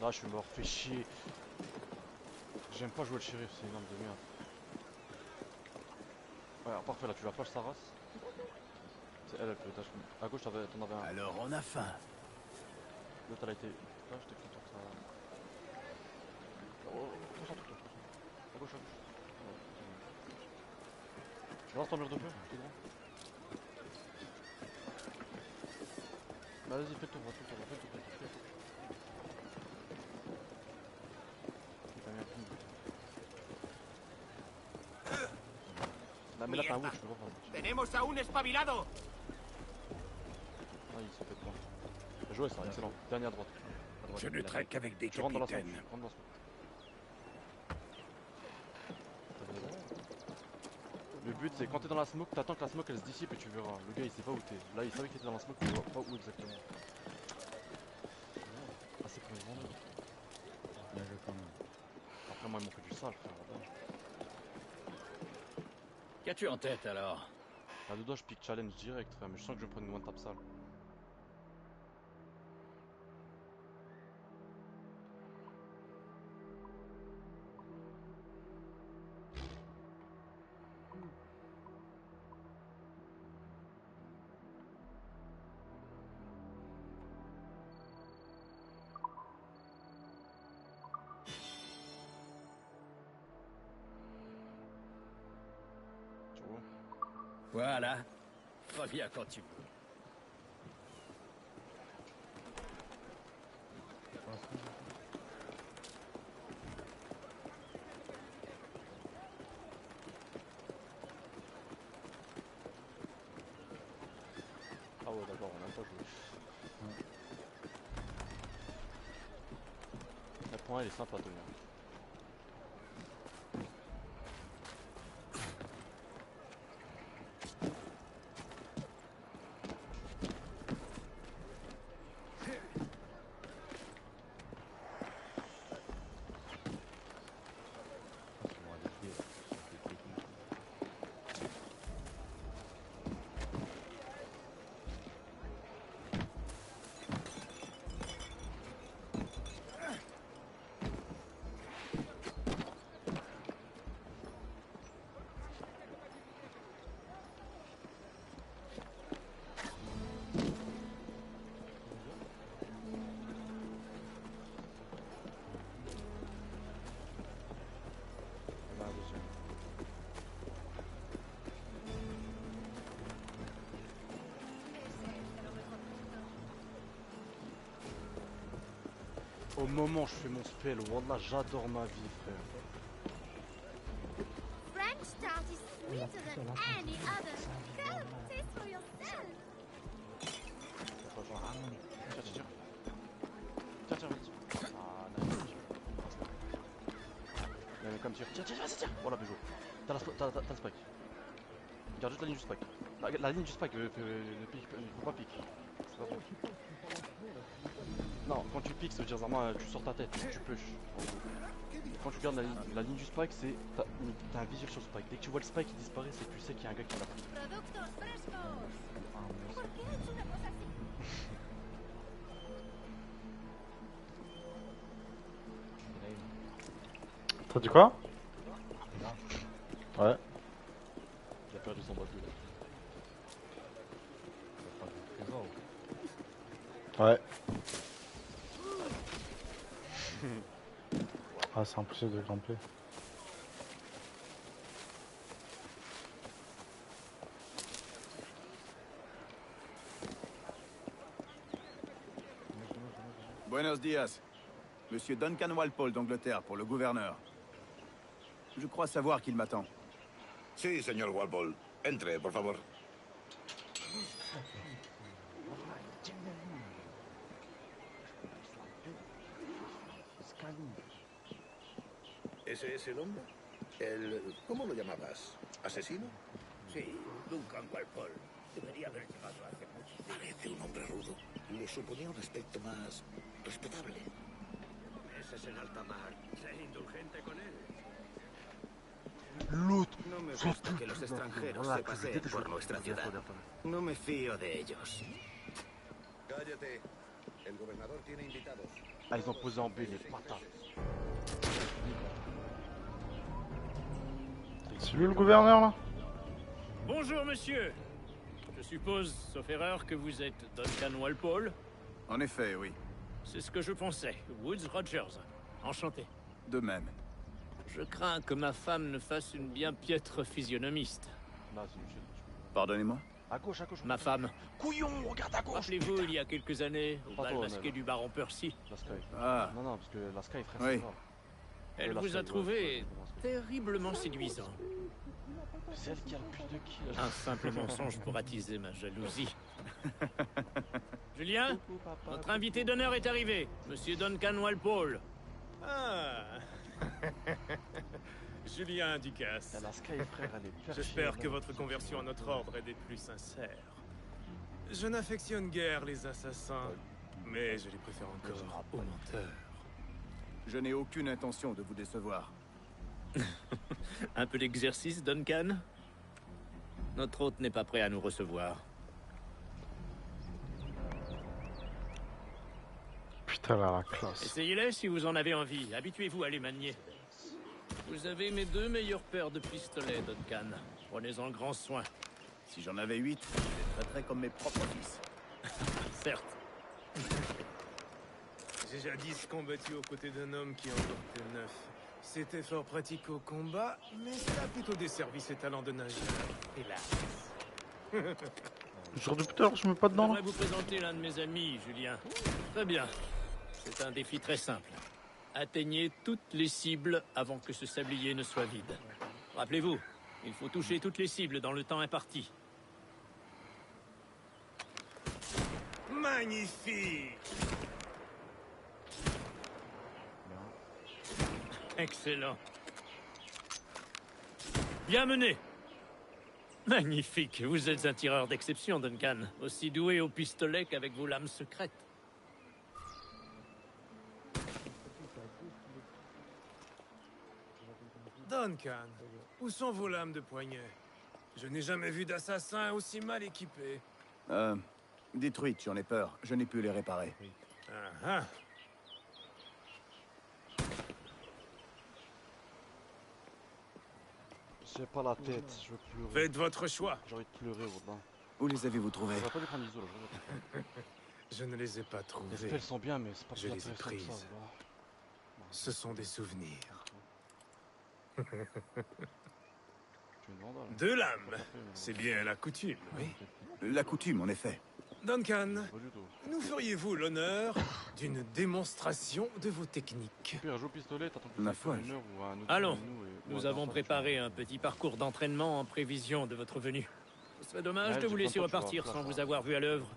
Là, je suis mort, fais chier. J'aime pas jouer le shérif, c'est une arme de merde. Ouais, parfait, là, tu la flashes sa race. C'est elle, elle peut tâcher. À gauche, t'en avais un. Alors, on a faim. L'autre, elle a été. Là, je t'ai fait tour ça. Oh, concentre-toi. À gauche, à gauche. Tu lances ton mur de feu, tout droit. Bah, vas-y, fais le tour, fais le tour, fais le tour, fais le tour. Mais là, t'as un wood, je peux pas faire. Tenemos a un espabilado. Ah, il s'est fait prendre. Bien joué, ça, excellent. Dernier à droite. Je ne traite qu'avec des Tu rentres dans la smoke, capitaines. tu rentres dans la smoke. Le but, c'est quand t'es dans la smoke, t'attends que la smoke elle se dissipe et tu verras. Le gars, il sait pas où t'es. Là, il savait qu'il était dans la smoke, mais il voit pas où exactement. Ah, c'est pour une grande. Bien joué quand même. Après, moi, ils m'ont fait du sale, frère. Qu'as-tu en tête alors? À deux doigts, je pique challenge direct, frère, mais je sens que je vais me prendre une one tap sale. Tu vois? Voilà. Reviens quand tu veux. Ah ouais, d'accord, on a pas joué. Le point, il est sympa à tenir. Au moment où je fais mon spell, wallah, j'adore ma vie, frère. French tart is sweeter than any other. Come, taste for yourself. Tiens, vas-y. Ah, nice. Il y a un mec comme tir. Tiens, vas-y. Voilà, bien joué. T'as le spike. Regarde juste la ligne du spike. La ligne du spike, faut pas piquer. C'est pas bon. Non, quand tu piques, ça veut dire Zarma, tu sors ta tête, tu push. quand tu regardes la ligne du spike, c'est t'as un visuel sur le spike. Dès que tu vois le spike qui disparaît, c'est que tu sais qu'il y a un gars qui l'a pris. Productos frescos. ¿Por qué ha hecho una cosa así? T'as dit quoi? Ouais. Il a perdu son bateau. Ouais. Ah, c'est impossible de camper. Buenos días. Monsieur Duncan Walpole d'Angleterre pour le gouverneur. Je crois savoir qu'il m'attend. Sí, señor Walpole. Entre, por favor. ¿Ese es el hombre? ¿Cómo lo llamabas? ¿Asesino? Sí, Duncan Walpole. Debería haber llegado hace mucho. Parece un hombre rudo. Le suponía un aspecto más respetable. Ese es en alta mar. Sé indulgente con él. No me gusta que los extranjeros se paseen por nuestra ciudad. No me fío de ellos. Cállate. El gobernador tiene invitados. Ah, ils ont posé en B, les patates. C'est lui le gouverneur là? Bonjour, monsieur. Je suppose, sauf erreur, que vous êtes Duncan Walpole. En effet, oui. C'est ce que je pensais. Woods Rogers. Enchanté. De même. Je crains que ma femme ne fasse une bien piètre physionomiste. Là, c'est Michel. Pardonnez-moi? À gauche, à gauche. Ma femme. Couillon, regarde à gauche. Rappelez-vous, il y a quelques années, au Pas bal toi, masqué Nel. du baron Percy. La Sky. Ah. Non, non, parce que la Sky, frère, Oui. c'est grave. Elle La vous Sky, a ouais, trouvé ouais, terriblement séduisant. C'est elle qui a le plus de kills. Un simple mensonge pour attiser ma jalousie. Julien, notre invité d'honneur est arrivé, Monsieur Duncan Walpole. Ah Julien Ducasse. La Sky, frère, elle est perchée. J'espère que votre conversion à notre ordre est des plus sincères. Je n'affectionne guère les assassins, mais je les préfère encore aux menteurs. Je n'ai aucune intention de vous décevoir. Un peu d'exercice, Duncan? Notre hôte n'est pas prêt à nous recevoir. Putain, là, la classe. Essayez-les si vous en avez envie. Habituez-vous à les manier. Vous avez mes 2 meilleures paires de pistolets, Duncan. Prenez-en grand soin. Si j'en avais 8, je les traiterais comme mes propres fils. Certes. J'ai jadis combattu aux côtés d'un homme qui en portait 9. C'était fort pratique au combat, mais cela a plutôt desservi ses talents de nageur. Hélas. Genre depuis tout à l'heure, je mets pas Je dedans là. voudrais vous présenter l'un de mes amis, Julien. Très bien. C'est un défi très simple. Atteignez toutes les cibles avant que ce sablier ne soit vide. Rappelez-vous, il faut toucher toutes les cibles dans le temps imparti. Magnifique! Excellent. Bien mené. Magnifique. Vous êtes un tireur d'exception, Duncan. Aussi doué au pistolet qu'avec vos lames secrètes. Duncan, où sont vos lames de poignet? Je n'ai jamais vu d'assassin aussi mal équipé. Détruites, j'en ai peur. Je n'ai pu les réparer. Ah ah. J'ai pas la tête, je veux pleurer. Faites votre choix. J'ai envie de pleurer, Robin. Où les avez-vous trouvés? On va pas les prendre l'isole, Je ne les ai pas les trouvés. spells sont bien, mais c'est pas Je plus les ai intéressant que ça, prises. voilà. Ce sont des souvenirs. Tu es une vandale. 2 lames. C'est bien la coutume, oui. La coutume, en effet. Duncan, Pas du tout. nous feriez-vous l'honneur d'une démonstration de vos techniques? Pire, joue au pistolet, t'as ton Ma petit foi, honneur ou un autre Allons. comme nous et- Nous ou un avons enfant, préparé tu vois. un petit parcours d'entraînement en prévision de votre venue. Ce serait dommage Ouais, de j'ai vous pas laisser le temps, tu repartir vois, sans ça. vous avoir vu à l'œuvre.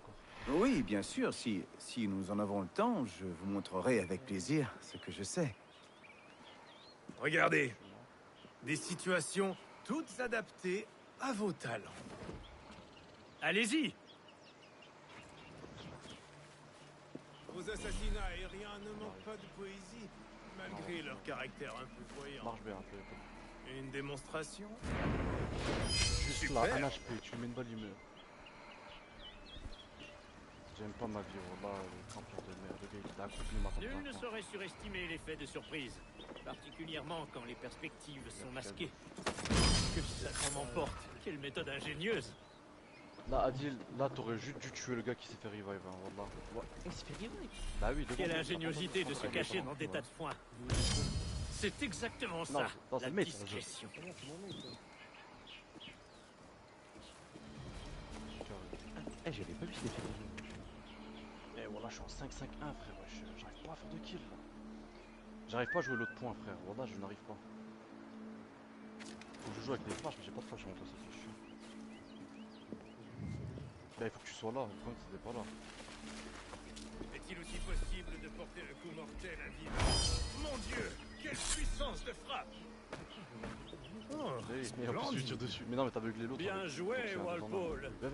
Oui, bien sûr. Si nous en avons le temps, je vous montrerai avec plaisir ce que je sais. Regardez. Des situations toutes adaptées à vos talents. Allez-y. Vos assassinats aériens ne manquent pas de poésie, malgré leur caractère un peu voyant. Marche bien un peu. Une démonstration? Juste là, Super. un HP, tu mets une balle, il meurt. J'aime pas ma vie, voilà, le champion de merde, le gars il a accompli ma Nul ne tentative. saurait surestimer l'effet de surprise, particulièrement quand les perspectives sont masquées. Que ça s'en emporte. Quelle méthode ingénieuse. Là, Adil, là t'aurais juste dû tuer le gars qui s'est fait revive, hein, voilà. Ouais. Il se fait revive. Bah oui, devant Quelle toi, ingéniosité de se ouais, cacher devant dans des toi. tas de foin. C'est exactement ça, non, c'est la le mec, discrétion. Eh, j'avais pas vu cet effet. Eh voilà, je suis en 5-5-1 frère, j'arrive pas à faire de kill là. J'arrive pas à jouer l'autre point frère, voilà, je n'arrive pas. Faut que je joue avec des flashs, mais j'ai pas de flash sur mon toit, ça c'est chiant. Bah il faut que tu sois là, le problème c'est que t'es pas là. Est-il aussi possible de porter le coup mortel à vivre? Mon Dieu, quelle puissance de frappe! Mais en plus tu tires dessus. Mais non mais t'as aveuglé l'autre. Bien joué, Walpole. Va.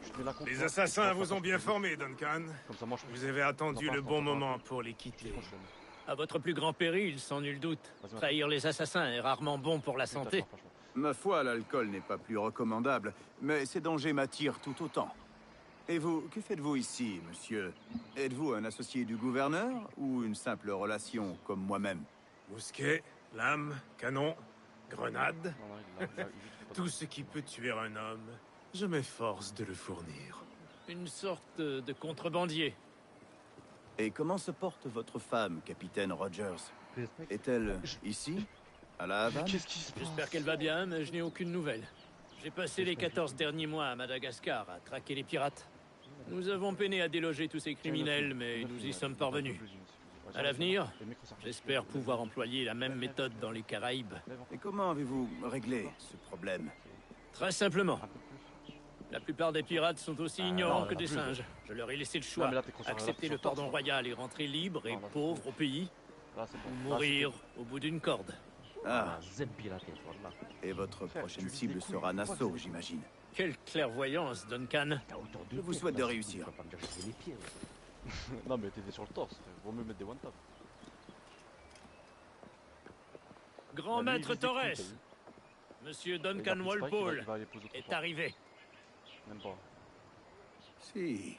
Je te mets la contre. Les assassins vous ont bien formé, Duncan. Comme ça, moi, vous avez attendu le bon moment pour les quitter. À votre plus grand péril, sans nul doute. Trahir les assassins est rarement bon pour la santé. Ma foi, l'alcool n'est pas plus recommandable, mais ces dangers m'attirent tout autant. Et vous, que faites-vous ici, monsieur? Êtes-vous un associé du gouverneur ou une simple relation comme moi-même? Mousquet, lame, canon, grenade. Tout ce qui peut tuer un homme, je m'efforce de le fournir. Une sorte de contrebandier. Et comment se porte votre femme, capitaine Rogers? Est-elle ici, à la Havane? J'espère qu'elle va bien, mais je n'ai aucune nouvelle. J'ai passé les 14 derniers mois à Madagascar à traquer les pirates. Nous avons peiné à déloger tous ces criminels, mais nous y sommes parvenus. À l'avenir, j'espère pouvoir employer la même méthode dans les Caraïbes. Et comment avez-vous réglé ce problème? Très simplement. La plupart des pirates sont aussi ignorants que des singes. Je leur ai laissé le choix. Accepter le pardon royal et rentrer libre et pauvre au pays, ou mourir au bout d'une corde. Ah. Et votre prochaine cible sera Nassau, j'imagine. Quelle clairvoyance, Duncan. Je vous souhaite de réussir. Non mais t'étais sur le torse, frère. Vaut mieux mettre des one-tap. Grand maître Torres, Monsieur Duncan Walpole est arrivé. Même pas. Si.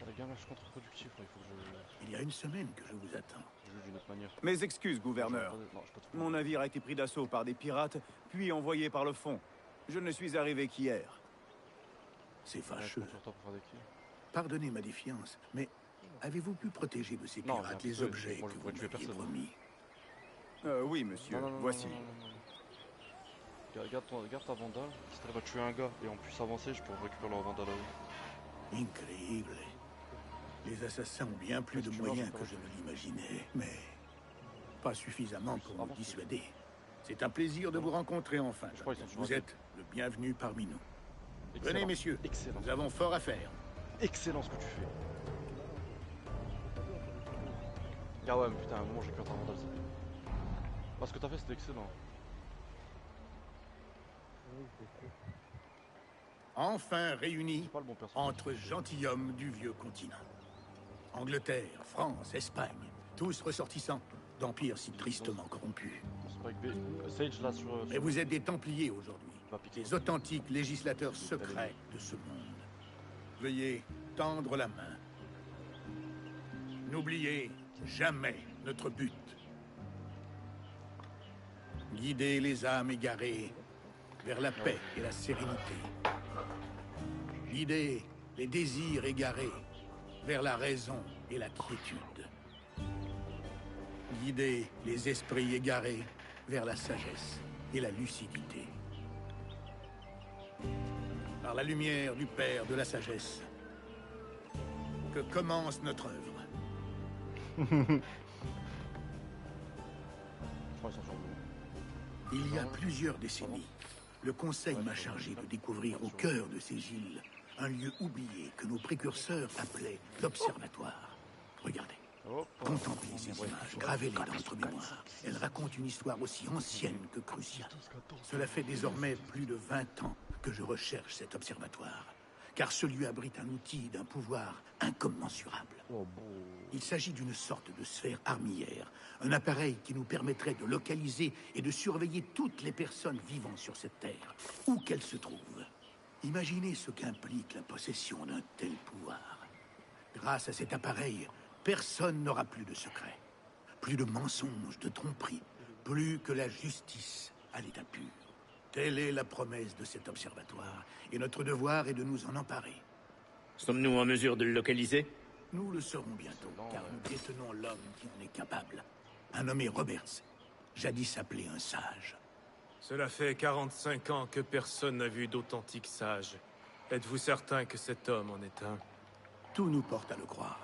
Les gars, là, je suis contre-productif, il faut que je... Il y a une semaine que je vous attends. Je joue d'une autre manière. Mes excuses, gouverneur. Mon navire a été pris d'assaut par des pirates, puis envoyé par le fond. Je ne suis arrivé qu'hier. C'est fâcheux. Pardonnez ma défiance, mais avez-vous pu protéger de ces pirates les objets que vous m'aviez promis? Oui, monsieur. Voici. Garde ta vandale. Si t'arrives à tuer un gars et on puisse avancer, je peux récupérer leur vandale à eux. Incroyable. Les assassins ont bien plus de moyens que je ne l'imaginais, mais pas suffisamment pour me dissuader. C'est un plaisir de vous rencontrer enfin. Vous êtes le bienvenu parmi nous. Venez, messieurs. Excellent. Nous avons fort à faire. Excellent ce que tu fais. Ah ouais, mais putain, à un moment j'ai peur ta vandale. Ah, ce que t'as fait c'était excellent. Enfin réunis entre gentilshommes du vieux continent. Angleterre, France, Espagne, tous ressortissants d'empires si tristement corrompus. Mais vous êtes des Templiers aujourd'hui, des authentiques législateurs secrets de ce monde. Veuillez tendre la main. N'oubliez jamais notre but. Guider les âmes égarées vers la paix et la sérénité. Guider les désirs égarés vers la raison et la quiétude. Guider les esprits égarés vers la sagesse et la lucidité. Par la lumière du Père de la sagesse, que commence notre œuvre. Il y a plusieurs décennies, le Conseil m'a chargé de découvrir au cœur de ces îles un lieu oublié que nos précurseurs appelaient l'Observatoire. Regardez. Contemplez ces images, gravez-les dans notre mémoire. Elles racontent une histoire aussi ancienne que cruciale. Cela fait désormais plus de 20 ans que je recherche cet observatoire, car ce lieu abrite un outil d'un pouvoir incommensurable. Il s'agit d'une sorte de sphère armillaire, un appareil qui nous permettrait de localiser et de surveiller toutes les personnes vivant sur cette terre, où qu'elles se trouvent. Imaginez ce qu'implique la possession d'un tel pouvoir. Grâce à cet appareil, personne n'aura plus de secrets, plus de mensonges, de tromperies, plus que la justice à l'état pur. Telle est la promesse de cet observatoire, et notre devoir est de nous en emparer. Sommes-nous en mesure de le localiser? Nous le saurons bientôt, car nous détenons l'homme qui en est capable. Un nommé Roberts, jadis appelé un sage. Cela fait 45 ans que personne n'a vu d'authentiques sages. Êtes-vous certain que cet homme en est un? Tout nous porte à le croire.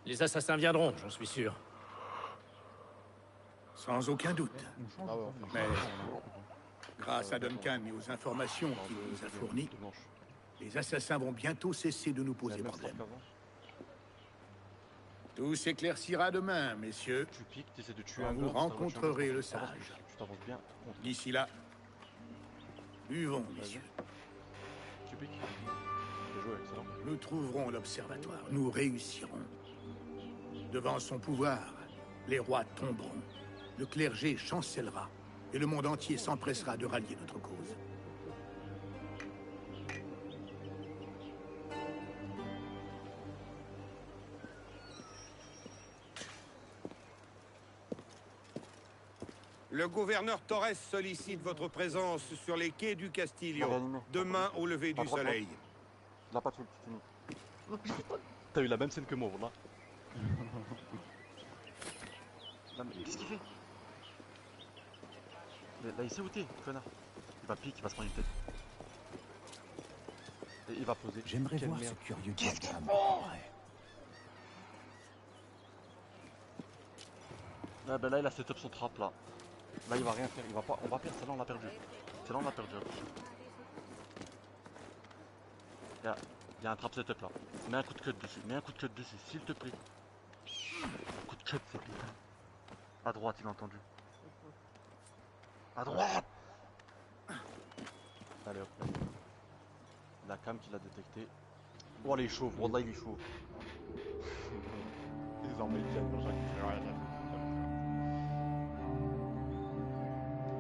Les assassins viendront, j'en suis sûr. Sans aucun doute. Mais, grâce à Duncan et aux informations qu'il nous a fournies, les assassins vont bientôt cesser de nous poser problème. Tout s'éclaircira demain, messieurs. Tu piques, tu essaies de tuer quand un vous gars, rencontrerez le sage. Tu t'avances bien. D'ici là, buvons, messieurs. Tu piques. Bien joué, excellent. Nous trouverons l'observatoire. Nous réussirons. Devant son pouvoir, les rois tomberont. Le clergé chancellera. Et le monde entier s'empressera de rallier notre cause. Le gouverneur Torres sollicite votre présence sur les quais du Castillo, demain au lever du soleil. Là, pas tout, fini. T'as eu la même scène que moi, voilà. Non, mais qu'est-ce qu'il fait? Là, il sait où t'es, connard. Il va piquer, il va se prendre une tête. Et il va poser. J'aimerais voir ce curieux diagramme. Là, ben là, il a set up son trap, là. Là, il va rien faire, il va pas... On va perdre, celle-là, on l'a perdu. Celle-là, on l'a perdu. Il y a un trap setup, là. Mets un coup de cut dessus, s'il te plaît. Coup de cut, c'est putain. À droite, il a entendu. À droite. Allez, hop. La cam qui l'a détecté. Oh, il est chaud, Wallah, il est chaud. Ils ont mis le jet dans chaque...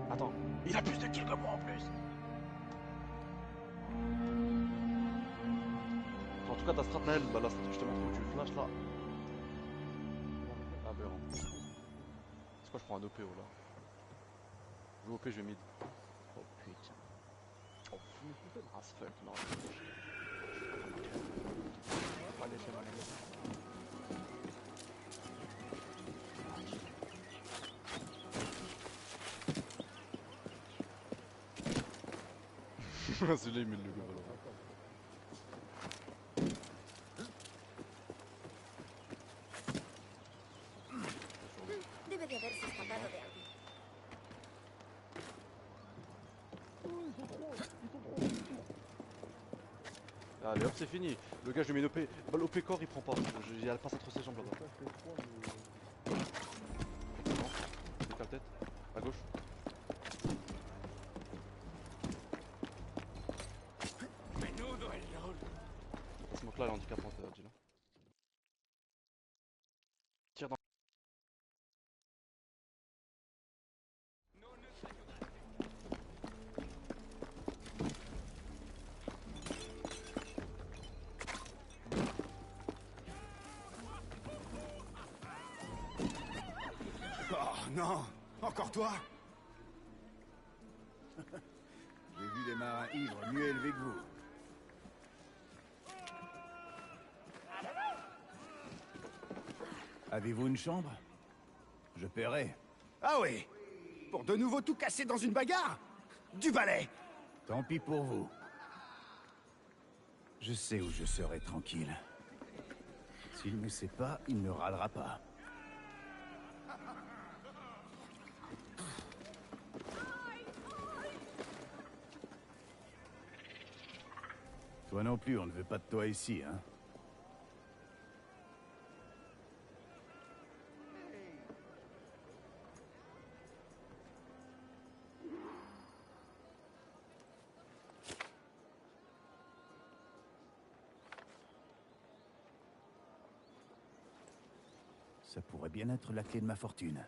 Attends, il a plus de kills que moi en plus. En tout cas, ta strat, Naël, bah, la strat que je te montre où tu flash là. Aberrant. C'est quoi, je prends un OPO là. Je vais OP, je vais mid. Oh putain. Oh putain. Ah, c'est fuck, non. Allez, c'est mon ami. Celui-là il met le logo. Debe de haberse escapado de alguien. Allez hop, c'est fini. Le gars, je lui mets une OP. Bah, l'OP corps il prend pas. Il a pas entre ses jambes là-bas. Non, décale la tête. À gauche. Donc là, il est handicapant, t'as dit là. Tire dans. Oh non! Encore toi? J'ai vu des marins ivres mieux élevés que vous. Avez-vous une chambre? Je paierai. Ah oui! Pour de nouveau tout casser dans une bagarre? Du balai! Tant pis pour vous. Je sais où je serai tranquille. S'il ne sait pas, il ne râlera pas. Toi non plus, on ne veut pas de toi ici, hein? Ça pourrait bien être la clé de ma fortune.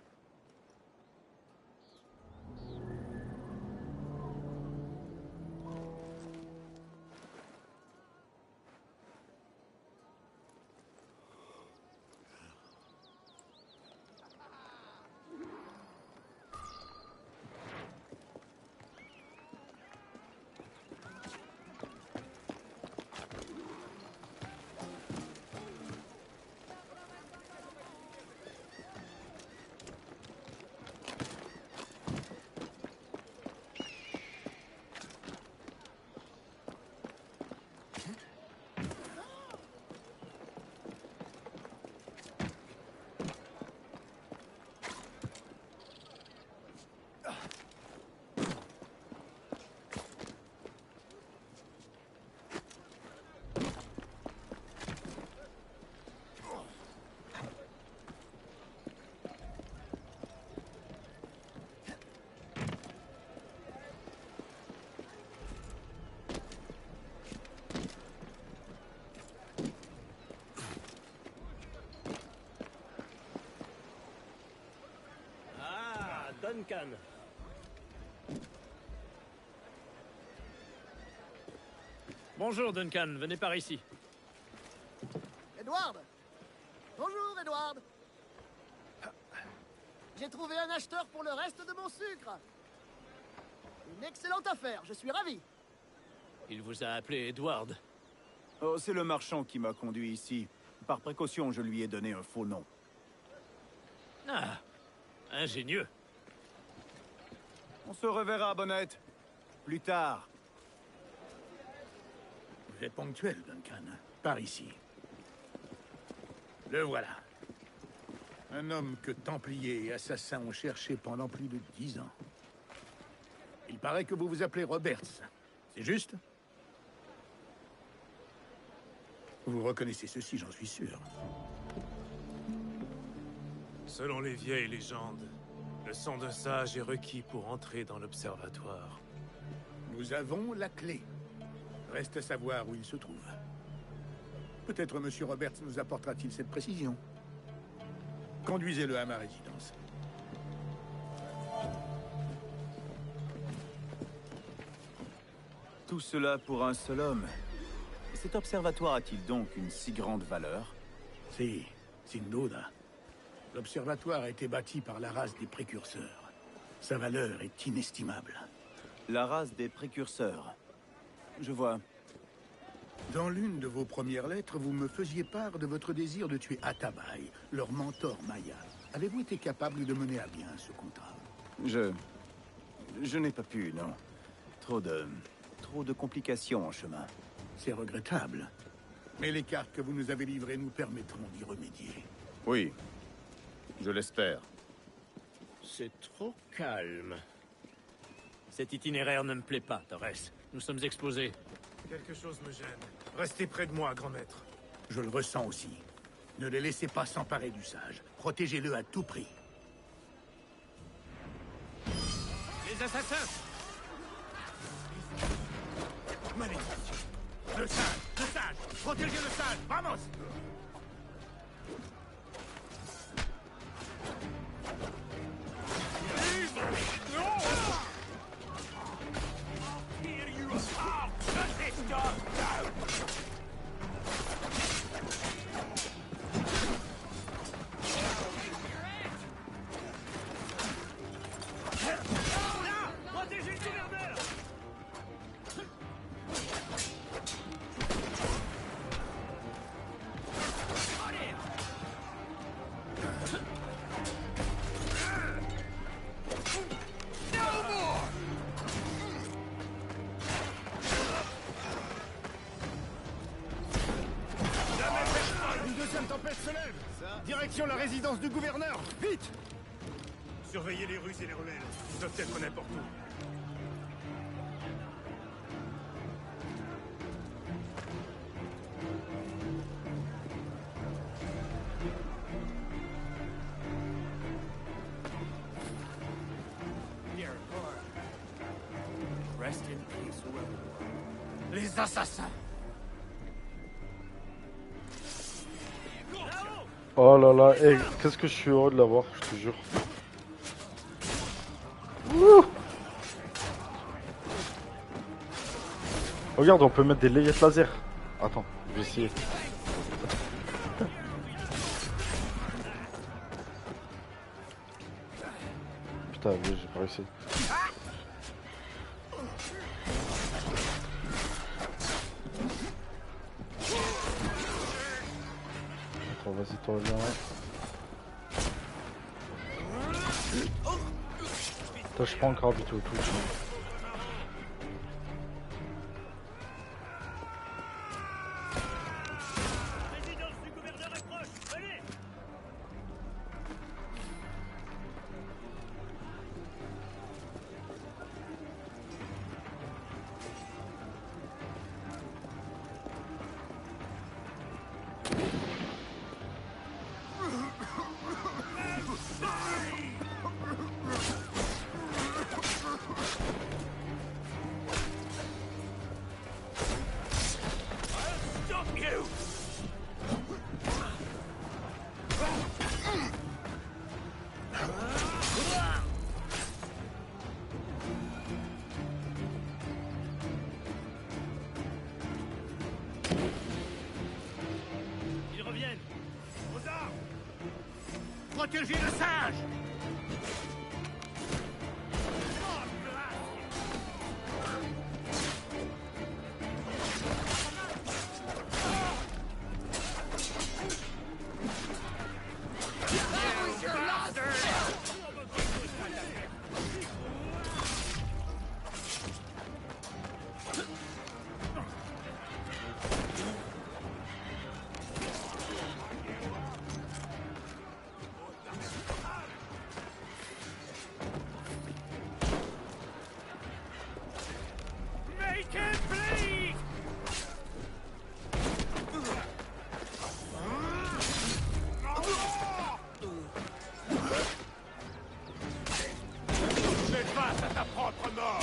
Duncan. Bonjour Duncan, venez par ici. Edward! Bonjour, Edward! J'ai trouvé un acheteur pour le reste de mon sucre. Une excellente affaire, je suis ravi. Il vous a appelé Edward. Oh, c'est le marchand qui m'a conduit ici. Par précaution, je lui ai donné un faux nom. Ah, ingénieux. On se reverra, Bonnette. Plus tard. Vous êtes ponctuel, Duncan. Par ici. Le voilà. Un homme que Templiers et assassins ont cherché pendant plus de 10 ans. Il paraît que vous vous appelez Roberts. C'est juste? Vous reconnaissez ceci, j'en suis sûr. Selon les vieilles légendes, le sang d'un sage est requis pour entrer dans l'observatoire. Nous avons la clé. Reste à savoir où il se trouve. Peut-être Monsieur Roberts nous apportera-t-il cette précision. Conduisez-le à ma résidence. Tout cela pour un seul homme. Cet observatoire a-t-il donc une si grande valeur? Si, sin duda. L'observatoire a été bâti par la race des précurseurs. Sa valeur est inestimable. La race des précurseurs. Je vois. Dans l'une de vos premières lettres, vous me faisiez part de votre désir de tuer Atabay, leur mentor maya. Avez-vous été capable de mener à bien ce contrat? Je n'ai pas pu, non. Trop de complications en chemin. C'est regrettable. Mais les cartes que vous nous avez livrées nous permettront d'y remédier. Oui. Je l'espère. C'est trop calme. Cet itinéraire ne me plaît pas, Torres. Nous sommes exposés. Quelque chose me gêne. Restez près de moi, grand maître. Je le ressens aussi. Ne les laissez pas s'emparer du sage. Protégez-le à tout prix. Les assassins! Malédiction! Le sage! Protégez le sage! Vamos! Protégez le gouverneur! Une deuxième tempête se lève! Direction la résidence du gouverneur! Vite! Surveillez les rues et les ruelles. Ils doivent être n'importe où. Rest in peace, Will. Les assassins! Là-haut! Oh là là, hey, qu'est-ce que je suis heureux de l'avoir, je te jure. Ouh. Regarde, on peut mettre des layers laser. Attends, je vais essayer. Putain, j'ai pas réussi. Attends, vas-y, toi, viens. Touche pas encore du tout, touche. Ils reviennent. Aux armes. Protégez le singe. Make it bleed! Fais face à ta propre mort!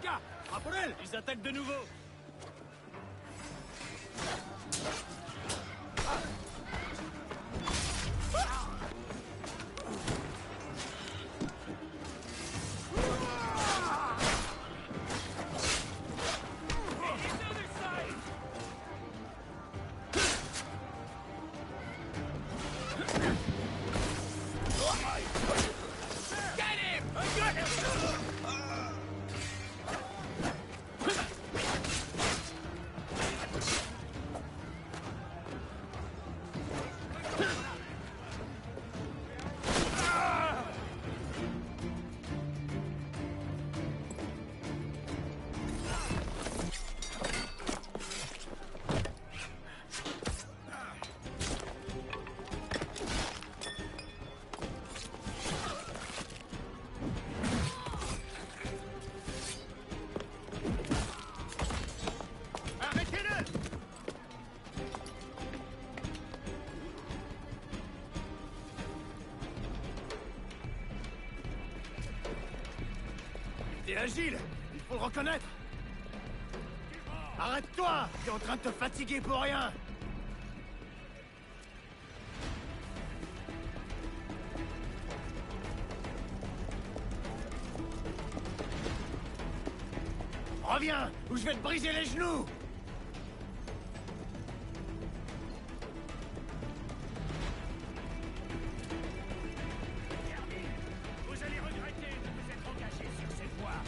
Gars, Raphaël, ils attaquent de nouveau! T'es agile, il faut le reconnaître. Arrête-toi, t'es en train de te fatiguer pour rien. Reviens, ou je vais te briser les genoux. Vous allez regretter de vous être engagé sur cette voie.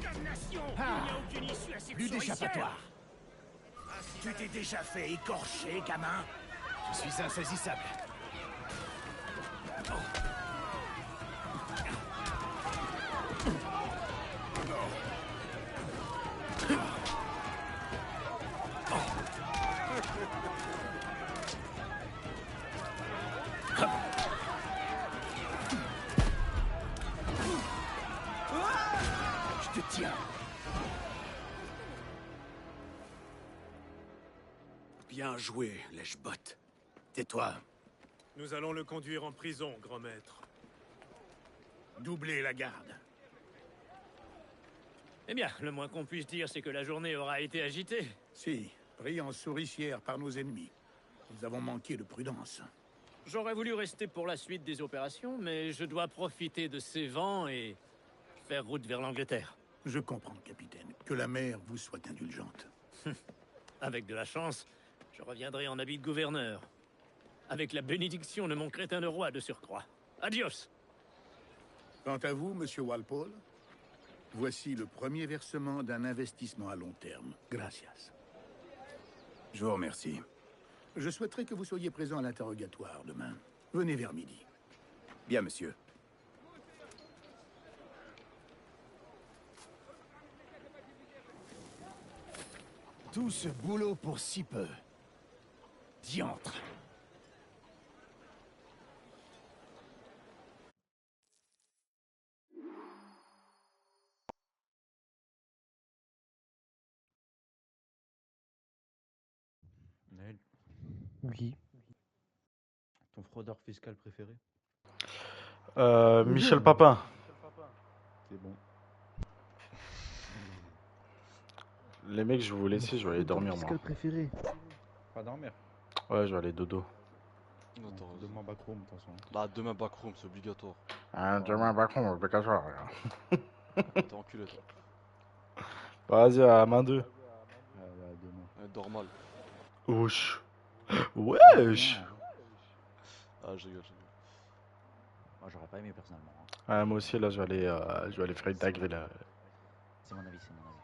Damnation! Il n'y a aucune issue à cette Plus souricière. d'échappatoire. Tu t'es déjà fait écorcher, gamin. Je suis insaisissable. Je te tiens. Bien joué, lèche-botte. Tais-toi. Nous allons le conduire en prison, grand maître. Doublez la garde. Eh bien, le moins qu'on puisse dire, c'est que la journée aura été agitée. Si, pris en souricière par nos ennemis. Nous avons manqué de prudence. J'aurais voulu rester pour la suite des opérations, mais je dois profiter de ces vents et faire route vers l'Angleterre. Je comprends, capitaine. Que la mer vous soit indulgente. Avec de la chance, je reviendrai en habit de gouverneur. Avec la bénédiction de mon crétin de roi de surcroît. Adios! Quant à vous, monsieur Walpole, voici le premier versement d'un investissement à long terme. Gracias. Je vous remercie. Je souhaiterais que vous soyez présent à l'interrogatoire demain. Venez vers midi. Bien, monsieur. Tout ce boulot pour si peu. Diantre. Naël, Oui. ton fraudeur fiscal préféré? Michel Papin. C'est bon. Les mecs, je vais vous laisser, je vais aller dormir moi. Fiscal préféré. Pas dormir. Ouais, je vais aller dodo. Non, t'as raison. Demain backroom, de toute façon. Bah, demain backroom, c'est obligatoire. Demain, backroom, obligatoire. T'es enculé, toi. Vas-y, à main 2. Demain. Dors mal. Ouch. Wesh. Ah, je rigole. Moi, j'aurais pas aimé personnellement. Ouais, moi aussi, là, je vais aller faire une dinguerie, là. C'est mon avis, c'est mon avis.